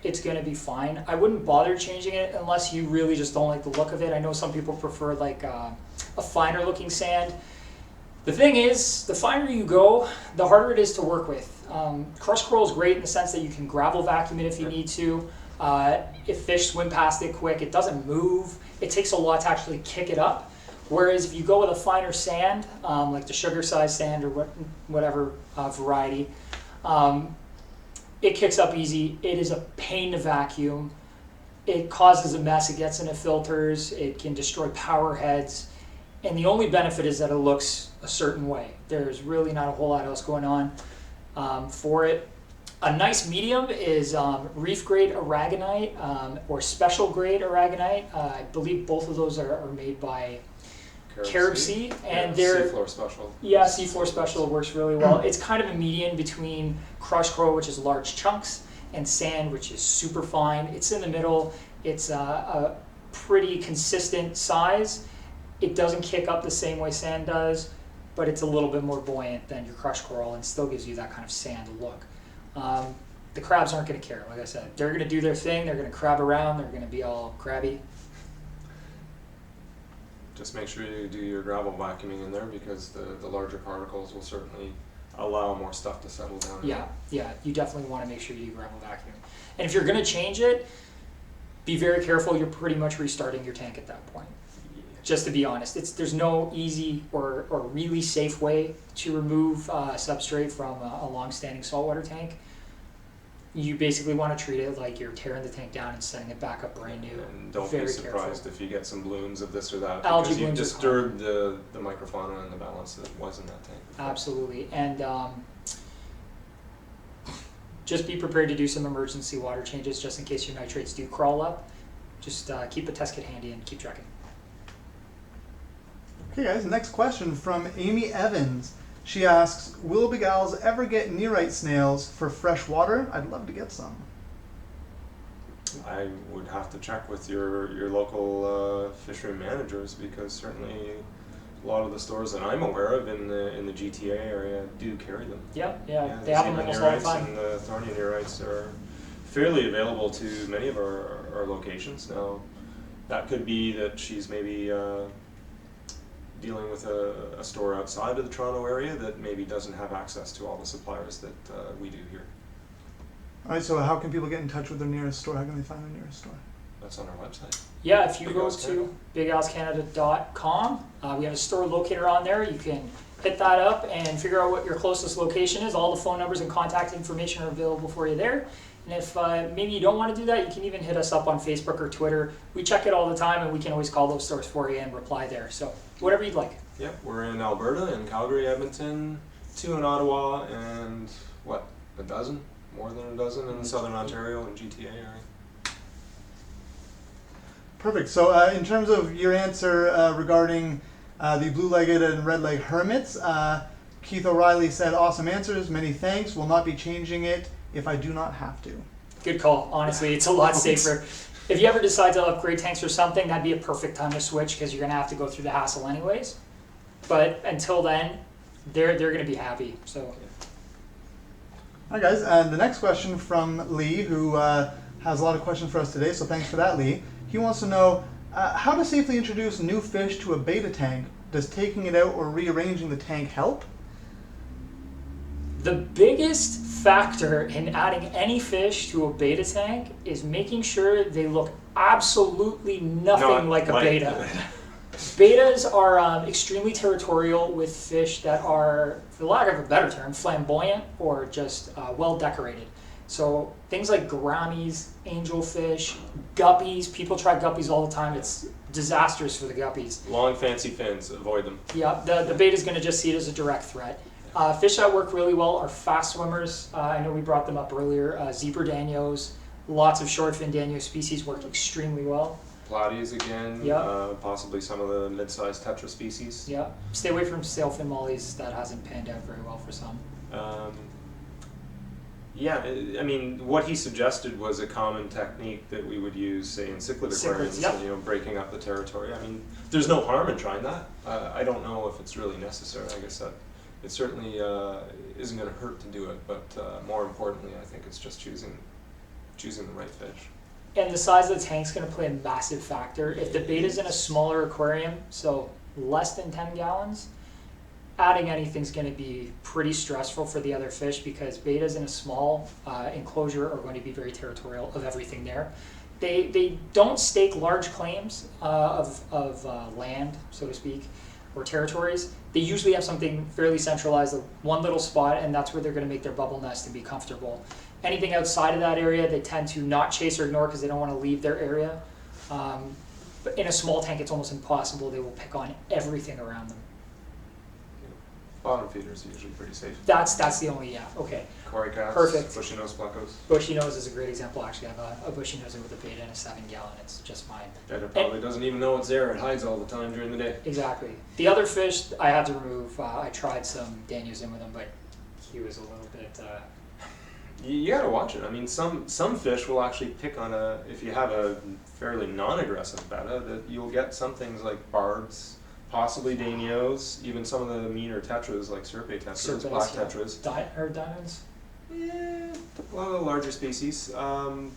S1: it's going to be fine. I wouldn't bother changing it unless you really just don't like the look of it. I know some people prefer like a finer looking sand. The thing is, the finer you go, the harder it is to work with. Crushed coral is great in the sense that you can gravel vacuum it if you need to. If fish swim past it quick, it doesn't move. It takes a lot to actually kick it up. Whereas if you go with a finer sand, like the sugar size sand or whatever variety, it kicks up easy. It is a pain to vacuum. It causes a mess. It gets into filters. It can destroy power heads. And the only benefit is that it looks a certain way. There's really not a whole lot else going on for it. A nice medium is reef grade aragonite or special grade aragonite. I believe both of those are made by Carib Sea, and they're
S3: Seafloor Special.
S1: Yeah, Seafloor Special works really well. It's kind of a median between crushed coral, which is large chunks, and sand, which is super fine. It's in the middle. It's a pretty consistent size. It doesn't kick up the same way sand does, but it's a little bit more buoyant than your crushed coral and still gives you that kind of sand look. The crabs aren't going to care. Like I said, they're going to do their thing. They're going to crab around. They're going to be all crabby.
S3: Just make sure you do your gravel vacuuming in there because the larger particles will certainly allow more stuff to settle down.
S1: Yeah, you definitely want to make sure you do gravel vacuum. And if you're going to change it, be very careful. You're pretty much restarting your tank at that point. Just to be honest, there's no easy or really safe way to remove substrate from a long-standing saltwater tank. You basically want to treat it like you're tearing the tank down and setting it back up brand new.
S3: And don't
S1: Very
S3: be surprised
S1: careful.
S3: if you get some blooms of this or that
S1: Algae
S3: because you've
S1: blooms are
S3: disturbed the microfauna and the balance that was in that tank before.
S1: Absolutely. And just be prepared to do some emergency water changes just in case your nitrates do crawl up. Just keep a test kit handy and keep checking.
S2: Okay, guys, next question from Amy Evans. She asks, will Big Al's ever get nearite snails for fresh water? I'd love to get some.
S3: I would have to check with your local fishery managers because certainly a lot of the stores that I'm aware of in the GTA area do carry them.
S1: Yeah, they have
S3: the
S1: them almost all the
S3: nearites
S1: time.
S3: and the thorny nearites are fairly available to many of our locations. Now, that could be that she's maybe dealing with a store outside of the Toronto area that maybe doesn't have access to all the suppliers that we do here.
S2: All right, so how can people get in touch with their nearest store? How can they find their nearest store?
S3: That's on our website.
S1: Yeah, if you
S3: Big
S1: go
S3: Al's
S1: to bigalscanada.com, we have a store locator on there. You can hit that up and figure out what your closest location is. All the phone numbers and contact information are available for you there. And if maybe you don't want to do that, you can even hit us up on Facebook or Twitter. We check it all the time, and we can always call those stores for you and reply there. So whatever you'd like.
S3: Yeah, we're in Alberta, in Calgary, Edmonton, 2 in Ottawa, and a dozen? More than a dozen in Southern Ontario and GTA area.
S2: Perfect. So in terms of your answer regarding the blue-legged and red-legged hermits, Keith O'Reilly said, awesome answers, many thanks, will not be changing it if I do not have to.
S1: Good call. Honestly, it's a lot safer. If you ever decide to upgrade tanks or something, that'd be a perfect time to switch because you're going to have to go through the hassle anyways. But until then, they're going to be happy. So.
S2: All right, guys. And the next question from Lee, who has a lot of questions for us today, so thanks for that, Lee. He wants to know how to safely introduce new fish to a beta tank. Does taking it out or rearranging the tank help?
S1: The biggest factor in adding any fish to a beta tank is making sure they look absolutely nothing like a beta. Betas are extremely territorial with fish that are, for lack of a better term, flamboyant or just well decorated. So things like gouramis, angelfish, guppies. People try guppies all the time. It's disastrous for the guppies.
S3: Long fancy fins, avoid them.
S1: Yeah, the bait is going to just see it as a direct threat. Fish that work really well are fast swimmers. I know we brought them up earlier. Zebra danios, lots of short fin danio species work extremely well.
S3: Platies again,
S1: Yeah.
S3: possibly some of the mid-sized tetra species.
S1: Yeah, stay away from sailfin mollies. That hasn't panned out very well for some.
S3: Yeah, I mean, what he suggested was a common technique that we would use, say, in cichlid aquariums,
S1: yep.
S3: you know, breaking up the territory. I mean, there's no harm in trying that. I don't know if it's really necessary. I guess that it certainly isn't going to hurt to do it, but more importantly, I think it's just choosing the right fish.
S1: And the size of the tank's going to play a massive factor. If the bait is in a smaller aquarium, so less than 10 gallons, adding anything's going to be pretty stressful for the other fish because betas in a small enclosure are going to be very territorial of everything there. They don't stake large claims of land, so to speak, or territories. They usually have something fairly centralized, one little spot, and that's where they're going to make their bubble nest and be comfortable. Anything outside of that area, they tend to not chase or ignore because they don't want to leave their area. But in a small tank, it's almost impossible. They will pick on everything around them.
S3: Bottom feeders are usually pretty safe.
S1: That's the only, yeah, okay.
S3: Cory calves,
S1: Perfect.
S3: bushy nose pleccos.
S1: Bushy nose is a great example. Actually, I have a bushy nose with a beta in a 7 gallon. It's just fine.
S3: And it probably doesn't even know it's there. It hides all the time during the day.
S1: Exactly. The other fish I had to remove. I tried some Daniels in with him, but he was a little bit.
S3: You gotta watch it. I mean, some fish will actually pick on if you have a fairly non-aggressive betta, that you'll get some things like barbs, possibly danios, even some of the meaner tetras like serpe tetras, black tetras.
S1: Or diamonds?
S3: Yeah, a lot of the larger species,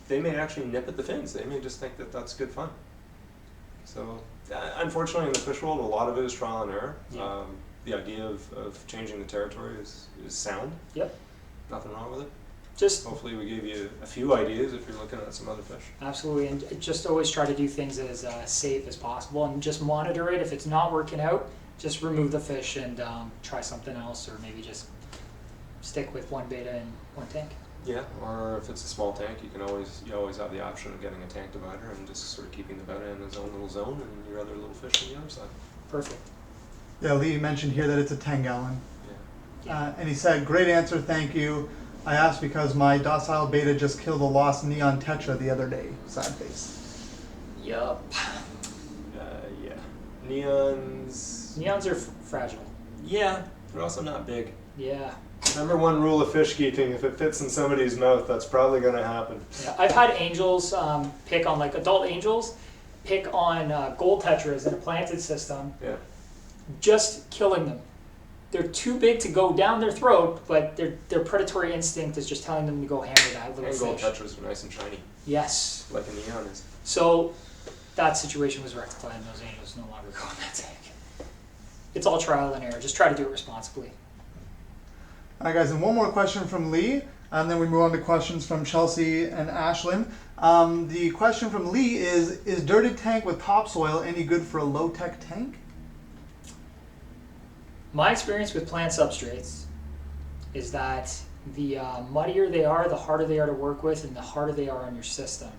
S3: they may actually nip at the fins. They may just think that that's good fun. So, unfortunately, in the fish world, a lot of it is trial and error.
S1: Yeah.
S3: The idea of changing the territory is sound.
S1: Yep.
S3: Nothing wrong with it.
S1: Just
S3: Hopefully we gave you a few ideas if you're looking at some other fish.
S1: absolutely, and just always try to do things as safe as possible, and just monitor it. If it's not working out, just remove the fish and try something else, or maybe just stick with one beta and one tank.
S3: Yeah, or if it's a small tank, you always have the option of getting a tank divider and just sort of keeping the betta in his own little zone and your other little fish on the other side.
S1: Perfect.
S2: Yeah, Lee mentioned here that it's a 10 gallon.
S3: Yeah.
S2: And he said, great answer, thank you. I asked because my docile beta just killed a lost neon tetra the other day. Sad face.
S1: Yup.
S3: Yeah. Neons.
S1: Neons are fragile.
S3: Yeah, they're also not big.
S1: Yeah.
S3: Number one rule of fish keeping: if it fits in somebody's mouth, that's probably going to happen.
S1: Yeah, I've had angels pick on, like adult angels, pick on gold tetras in a planted system,
S3: Yeah.
S1: just killing them. They're too big to go down their throat, but their predatory instinct is just telling them to go hammer that little
S3: And gold
S1: fish.
S3: tetras are nice and shiny,
S1: Yes.
S3: like a neon is.
S1: So that situation was rectified, and those angels no longer go in that tank. It's all trial and error. Just try to do it responsibly.
S2: All right, guys, and one more question from Lee, and then we move on to questions from Chelsea and Ashlyn. The question from Lee is dirty tank with topsoil any good for a low-tech tank?
S1: My experience with plant substrates is that the muddier they are, the harder they are to work with, and the harder they are on your system.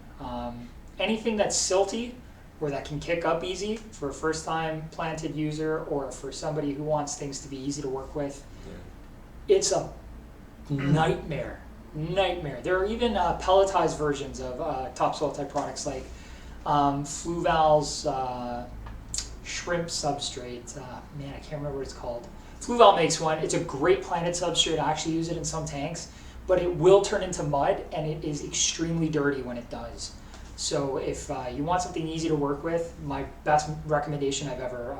S1: Anything that's silty or that can kick up easy for a first-time planted user or for somebody who wants things to be easy to work with, it's a nightmare. There are even pelletized versions of topsoil type products like Fluval's shrimp substrate. Man, I can't remember what it's called. Fluval makes one. It's a great planted substrate. I actually use it in some tanks, but it will turn into mud, and it is extremely dirty when it does. So if you want something easy to work with, my best recommendation I've ever,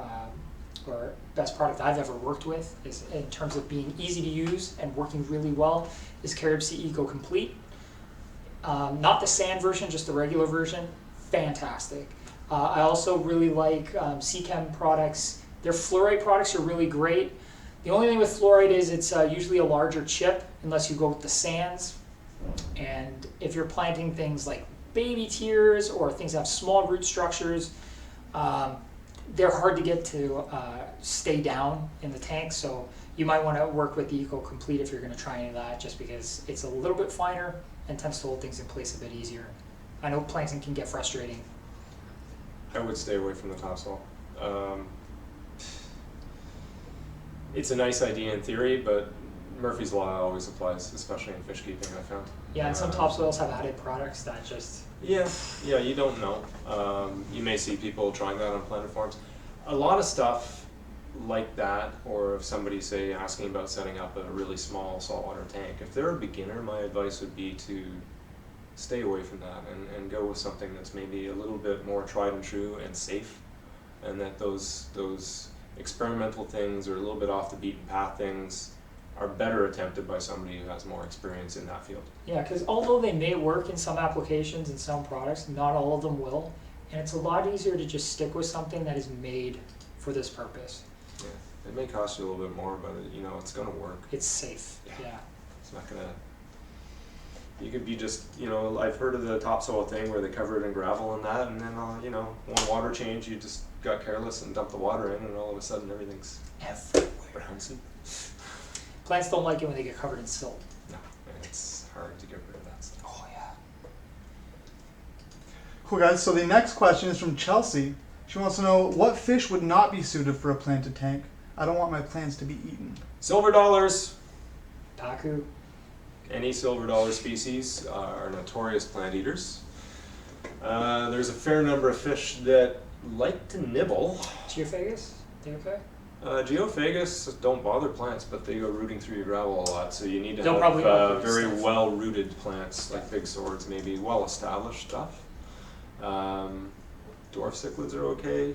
S1: or best product I've ever worked with, is in terms of being easy to use and working really well, is Carib Eco Complete. Not the sand version, just the regular version. Fantastic. I also really like Seachem products. Their fluorite products are really great. The only thing with fluorite is it's usually a larger chip unless you go with the sands. And if you're planting things like baby tears or things that have small root structures, they're hard to get to stay down in the tank. So you might want to work with the Eco Complete if you're going to try any of that, just because it's a little bit finer and tends to hold things in place a bit easier. I know plankton can get frustrating.
S3: I would stay away from the topsoil. It's a nice idea in theory, but Murphy's Law always applies, especially in fish keeping, I found.
S1: Yeah, and some topsoils have added products that just...
S3: Yeah, you don't know. You may see people trying that on planted farms. A lot of stuff like that, or if somebody, say, asking about setting up a really small saltwater tank, if they're a beginner, my advice would be to stay away from that and go with something that's maybe a little bit more tried and true and safe, and that those experimental things or a little bit off the beaten path things are better attempted by somebody who has more experience in that field.
S1: Yeah, because although they may work in some applications and some products, not all of them will. And it's a lot easier to just stick with something that is made for this purpose.
S3: Yeah, it may cost you a little bit more, but it's going to work.
S1: It's safe. Yeah.
S3: It's not going to... You could be just, I've heard of the topsoil thing where they cover it in gravel and that, and then, one water change, you just got careless and dumped the water in, and all of a sudden everything's
S1: Everywhere.
S3: bouncy.
S1: Plants don't like it when they get covered in silt.
S3: No, and it's hard to get rid of that stuff.
S1: Oh, yeah.
S2: Cool, guys. So the next question is from Chelsea. She wants to know what fish would not be suited for a planted tank. I don't want my plants to be eaten.
S3: Silver dollars.
S1: Pacu.
S3: Any silver dollar species are notorious plant eaters. There's a fair number of fish that like to nibble.
S1: Geophagus? They okay?
S3: Geophagus don't bother plants, but they go rooting through your gravel a lot, so you need to
S1: They'll probably eat
S3: have
S1: other
S3: very
S1: stuff.
S3: well-rooted plants, like big swords, maybe well-established stuff. Dwarf cichlids are okay.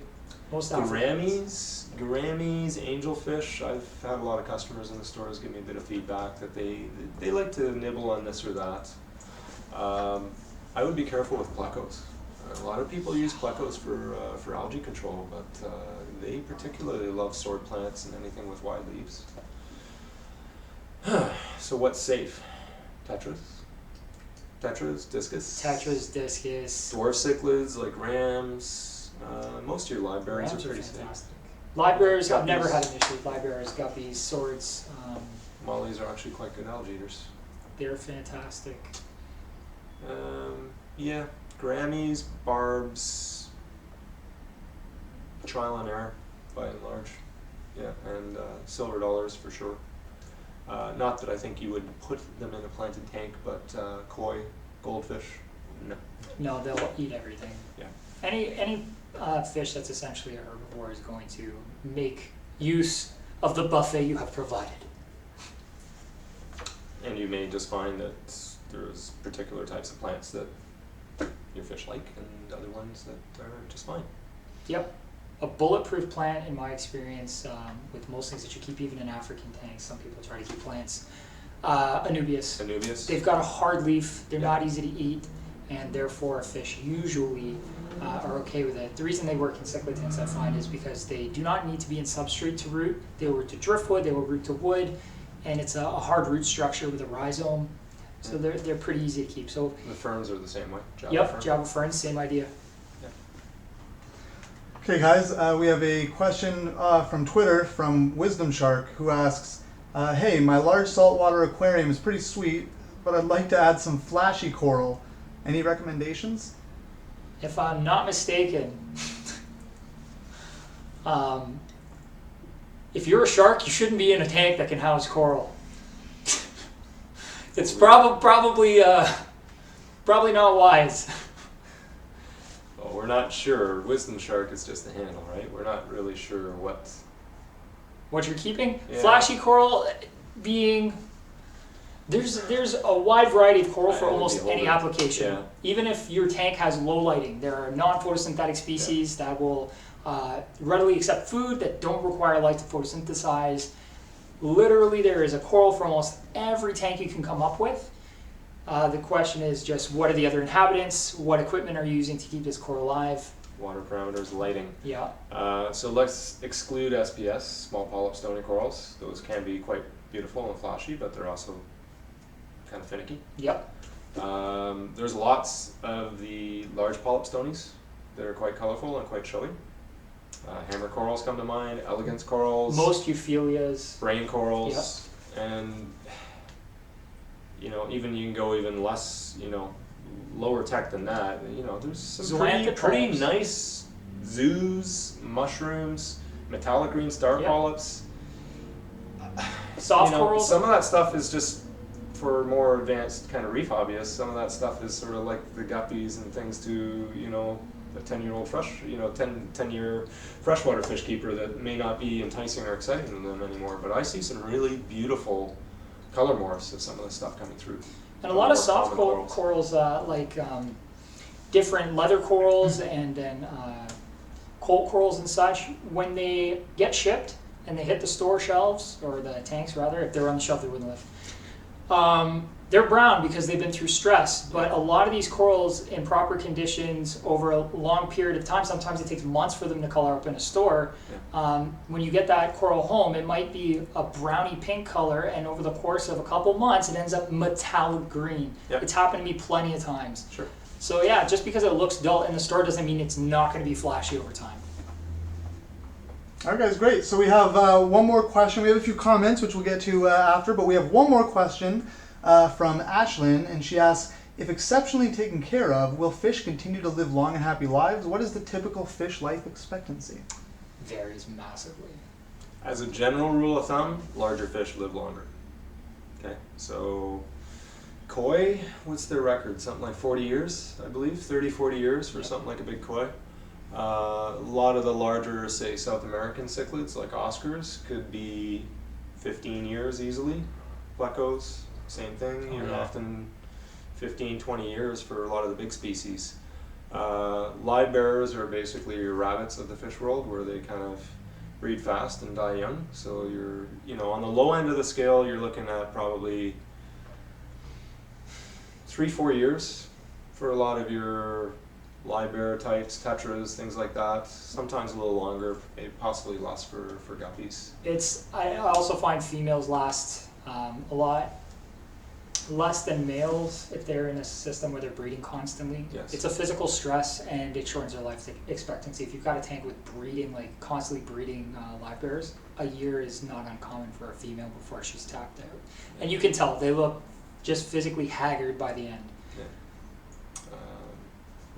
S1: Most Africans.
S3: Gouramis, angelfish. I've had a lot of customers in the stores give me a bit of feedback that they like to nibble on this or that. I would be careful with plecos. A lot of people use plecos for algae control, but they particularly love sword plants and anything with wide leaves. So what's safe? Tetras, discus.
S1: Tetras, discus.
S3: Dwarf cichlids like rams. Most of your libraries
S1: Rams
S3: are
S1: are
S3: pretty safe.
S1: fantastic. Libraries, I've never
S3: Guppies.
S1: had an issue with libraries, guppies, swords.
S3: Mollies are actually quite good algae eaters.
S1: They're fantastic.
S3: Yeah, Grammys, barbs, trial and error by and large. Yeah, and silver dollars for sure. Not that I think you would put them in a planted tank, but koi, goldfish, no.
S1: No, they'll eat everything.
S3: Yeah.
S1: Any fish that's essentially a herbivore is going to make use of the buffet you have provided.
S3: And you may just find that there's particular types of plants that your fish like and other ones that are just fine.
S1: Yep. A bulletproof plant, in my experience, with most things that you keep, even in African tanks, some people try to keep plants. Anubias.
S3: Anubias?
S1: They've got a hard leaf, they're
S3: Yeah.
S1: not easy to eat, and therefore fish usually are okay with it. The reason they work in cichlid tanks, I find, is because they do not need to be in substrate to root. They will root to driftwood, they will root to wood, and it's a hard root structure with a rhizome. So they're pretty easy to keep. So
S3: The ferns are the same way. Java
S1: yep,
S3: fern.
S1: Java ferns, same idea.
S2: Okay, guys, we have a question from Twitter from Wisdom Shark who asks, hey, my large saltwater aquarium is pretty sweet, but I'd like to add some flashy coral. Any recommendations?
S1: If I'm not mistaken, if you're a shark, you shouldn't be in a tank that can house coral. It's probably not wise.
S3: Well, we're not sure. Wisdom Shark is just the handle, right? We're not really sure what...
S1: What you're keeping?
S3: Yeah.
S1: Flashy coral being... There's a wide variety of coral for
S3: It would
S1: almost
S3: be
S1: any
S3: older.
S1: application.
S3: Yeah.
S1: Even if your tank has low lighting, there are non-photosynthetic species that will readily accept food, that don't require light to photosynthesize. Literally, there is a coral for almost every tank you can come up with. The question is just, what are the other inhabitants? What equipment are you using to keep this coral alive?
S3: Water parameters, lighting.
S1: Yeah.
S3: So let's exclude SPS, small polyp stony corals. Those can be quite beautiful and flashy, but they're also kind of finicky.
S1: Yep.
S3: There's lots of the large polyp stonies that are quite colorful and quite showy. Hammer corals come to mind, elegance corals,
S1: Most euphyllias.
S3: brain corals, and even you can go even less, lower tech than that. There's some
S1: Zoanthropes.
S3: pretty nice zoos, mushrooms, metallic green star
S1: Yep.
S3: polyps.
S1: Soft corals.
S3: Some of that stuff is just for more advanced kind of reef hobbyists. Some of that stuff is sort of like the guppies and things to, a 10-year-old 10-year freshwater fish keeper that may not be enticing or exciting to them anymore. But I see some really beautiful color morphs of some of the stuff coming through.
S1: And a lot of
S3: More
S1: soft
S3: common
S1: corals, like different leather corals and then colt corals and such, when they get shipped and they hit the store shelves, or the tanks rather, if they're on the shelf they wouldn't live. They're brown because they've been through stress, but a lot of these corals in proper conditions over a long period of time, sometimes it takes months for them to color up in a store. When you get that coral home, it might be a browny pink color, and over the course of a couple months it ends up metallic green.
S3: Yep.
S1: It's happened to me plenty of times.
S3: Sure.
S1: So yeah, just because it looks dull in the store doesn't mean it's not going to be flashy over time.
S2: All right, guys, great. So we have one more question. We have a few comments, which we'll get to after, but we have one more question from Ashlyn, and she asks, if exceptionally taken care of, will fish continue to live long and happy lives? What is the typical fish life expectancy?
S1: Varies massively.
S3: As a general rule of thumb, larger fish live longer. Okay, so koi, what's their record? Something like 40 years, I believe, 30, 40 years for something like a big koi. A lot of the larger, say, South American cichlids, like Oscars, could be 15 years easily. Plecos, same thing. You're often 15, 20 years for a lot of the big species. Live bearers are basically your rabbits of the fish world, where they kind of breed fast and die young. So you're, on the low end of the scale, you're looking at probably 3-4 years for a lot of your live bearer types, tetras, things like that. Sometimes a little longer, maybe possibly less for guppies.
S1: I also find females last a lot less than males if they're in a system where they're breeding constantly.
S3: Yes.
S1: It's a physical stress and it shortens their life expectancy. If you've got a tank with breeding, like constantly breeding live bearers, a year is not uncommon for a female before she's tapped out. And you can tell they look just physically haggard by the end.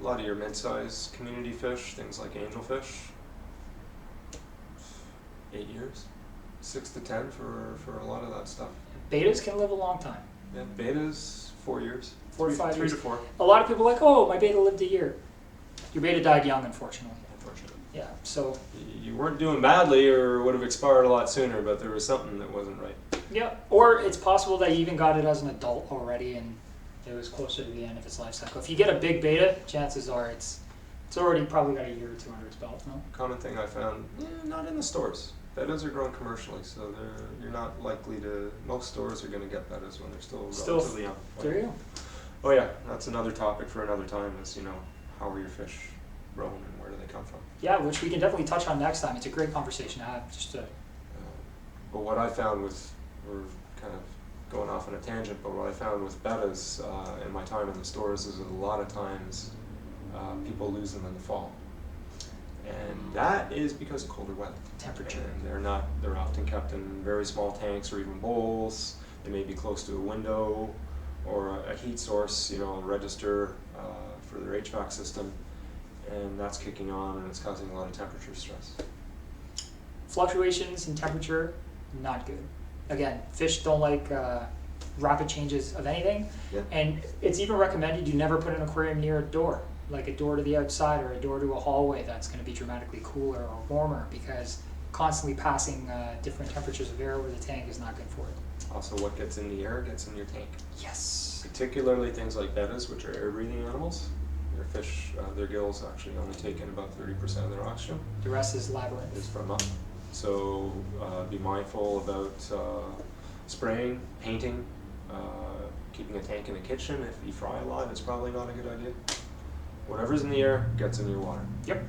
S3: A lot of your mid-sized community fish, things like angelfish, 8 years, 6 to 10 for a lot of that stuff.
S1: Betas can live a long time.
S3: Yeah, betas, 4 years.
S1: 4 to 5
S3: 3
S1: years.
S3: to 4.
S1: A lot of people are like, oh, my beta lived a year. Your beta died young, unfortunately.
S3: Unfortunately.
S1: Yeah, so.
S3: You weren't doing badly or would have expired a lot sooner, but there was something that wasn't right.
S1: Yeah, or it's possible that you even got it as an adult already and it was closer to the end of its life cycle. If you get a big beta, chances are it's already probably got a year or two under its belt. No?
S3: Common thing I found, not in the stores. Betas are grown commercially, so you're not likely to. Most stores are going to get betas when they're still relatively young.
S1: There you go.
S3: Oh yeah, that's another topic for another time. Is how are your fish grown and where do they come from?
S1: Yeah, which we can definitely touch on next time. It's a great conversation to have.
S3: But what I found we're kind of going off on a tangent, but what I found with betas in my time in the stores is a lot of times people lose them in the fall. And that is because of colder weather.
S1: Temperature.
S3: And they're often kept in very small tanks or even bowls. They may be close to a window or a heat source, register for their HVAC system. And that's kicking on and it's causing a lot of temperature stress.
S1: Fluctuations in temperature, not good. Again, fish don't like rapid changes of anything.
S3: Yeah.
S1: And it's even recommended you never put an aquarium near a door, like a door to the outside or a door to a hallway that's going to be dramatically cooler or warmer, because constantly passing different temperatures of air over the tank is not good for it.
S3: Also, what gets in the air gets in your tank.
S1: Yes.
S3: Particularly things like betas, which are air-breathing animals. Their fish, their gills actually only take in about 30% of their oxygen.
S1: The rest is labyrinth.
S3: Is from up. So be mindful about spraying, painting, keeping a tank in the kitchen. If you fry a lot, it's probably not a good idea. Whatever's in the air gets in your water.
S1: Yep.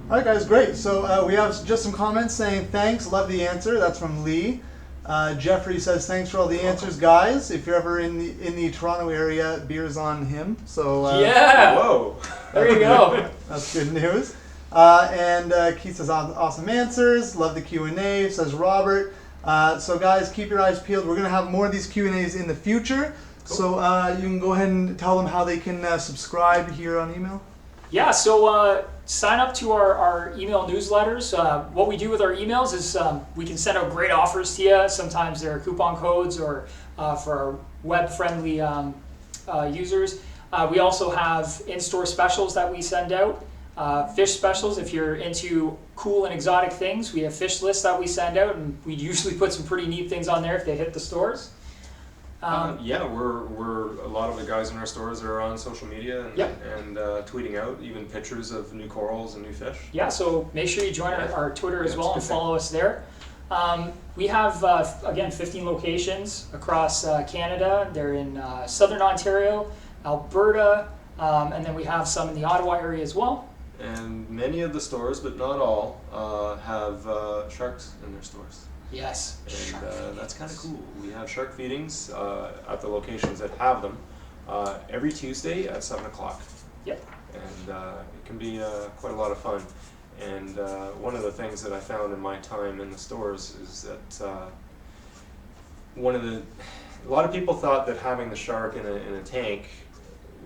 S2: All right, guys, great. So we have just some comments saying thanks, love the answer. That's from Lee. Jeffrey says thanks for all the answers, guys. If you're ever in the Toronto area, beer's on him. So
S1: Yeah.
S3: Whoa!
S1: There you go.
S2: That's good news. And Keith says awesome answers. Love the Q&A, says Robert. So guys, keep your eyes peeled. We're going to have more of these Q&As in the future. Cool. So you can go ahead and tell them how they can subscribe here on email.
S1: Yeah, so sign up to our email newsletters. What we do with our emails is we can send out great offers to you. Sometimes there are coupon codes or for our web-friendly users. We also have in-store specials that we send out. Fish specials, if you're into cool and exotic things, we have fish lists that we send out, and we usually put some pretty neat things on there if they hit the stores.
S3: Yeah, we're a lot of the guys in our stores are on social media and tweeting out even pictures of new corals and new fish.
S1: Yeah, so make sure you join our Twitter as well and follow us there. We have, again, 15 locations across Canada. They're in Southern Ontario, Alberta, and then we have some in the Ottawa area as well.
S3: And many of the stores, but not all, have sharks in their stores.
S1: Yes,
S3: and that's kind of cool. We have shark feedings at the locations that have them every Tuesday at 7 o'clock.
S1: Yep.
S3: And it can be quite a lot of fun. And one of the things that I found in my time in the stores is that a lot of people thought that having the shark in a tank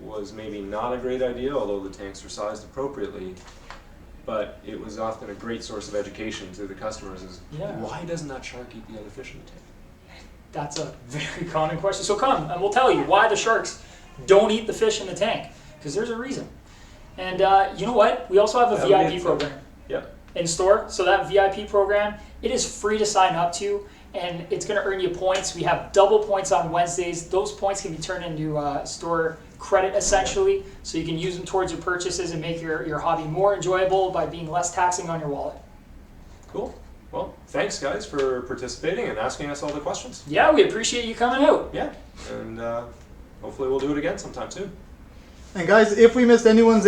S3: was maybe not a great idea, although the tanks were sized appropriately. But it was often a great source of education to the customers is, why doesn't that shark eat the other fish in the tank?
S1: That's a very common question. So come and we'll tell you why the sharks don't eat the fish in the tank, because there's a reason. And you know what? We also have a VIP program in store. So that VIP program, it is free to sign up to, and it's going to earn you points. We have double points on Wednesdays. Those points can be turned into store credit essentially, so you can use them towards your purchases and make your hobby more enjoyable by being less taxing on your wallet.
S3: Cool. Well, thanks guys for participating and asking us all the questions.
S1: Yeah, we appreciate you coming out.
S3: Yeah, and hopefully we'll do it again sometime soon.
S2: And guys, if we missed anyone's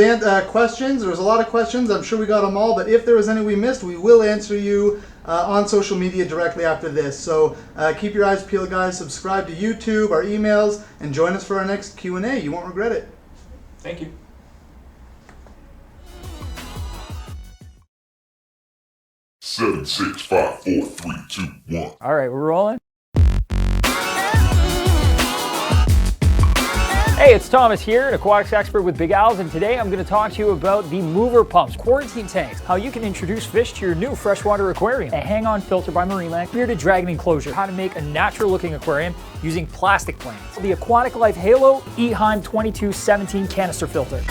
S2: questions, there was a lot of questions. I'm sure we got them all, but if there was any we missed, we will answer you on social media directly after this. So keep your eyes peeled, guys. Subscribe to YouTube, our emails, and join us for our next Q&A. You won't regret it.
S3: Thank you.
S4: 7, 6, 5, 4, 3, 2, 1.
S7: All right, we're rolling. Hey, it's Thomas here, an aquatics expert with Big Al's, and today I'm going to talk to you about the mover pumps, quarantine tanks, how you can introduce fish to your new freshwater aquarium, a hang-on filter by Marineland, bearded dragon enclosure, how to make a natural-looking aquarium using plastic plants, the Aquatic Life Halo Eheim 2217 canister filter.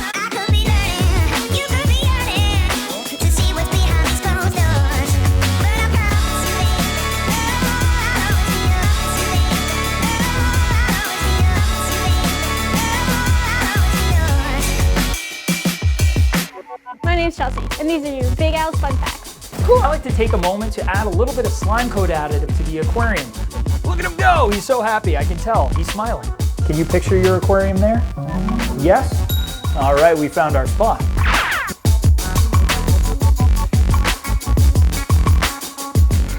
S5: My name's Chelsea, and these are your Big Al's fun facts.
S7: Cool. I like to take a moment to add a little bit of slime coat additive to the aquarium. Look at him go! He's so happy, I can tell. He's smiling. Can you picture your aquarium there? Yes? All right, we found our spot.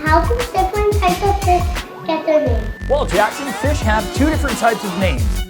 S6: How do different types of fish get their name?
S7: Well, Jackson, fish have two different types of names.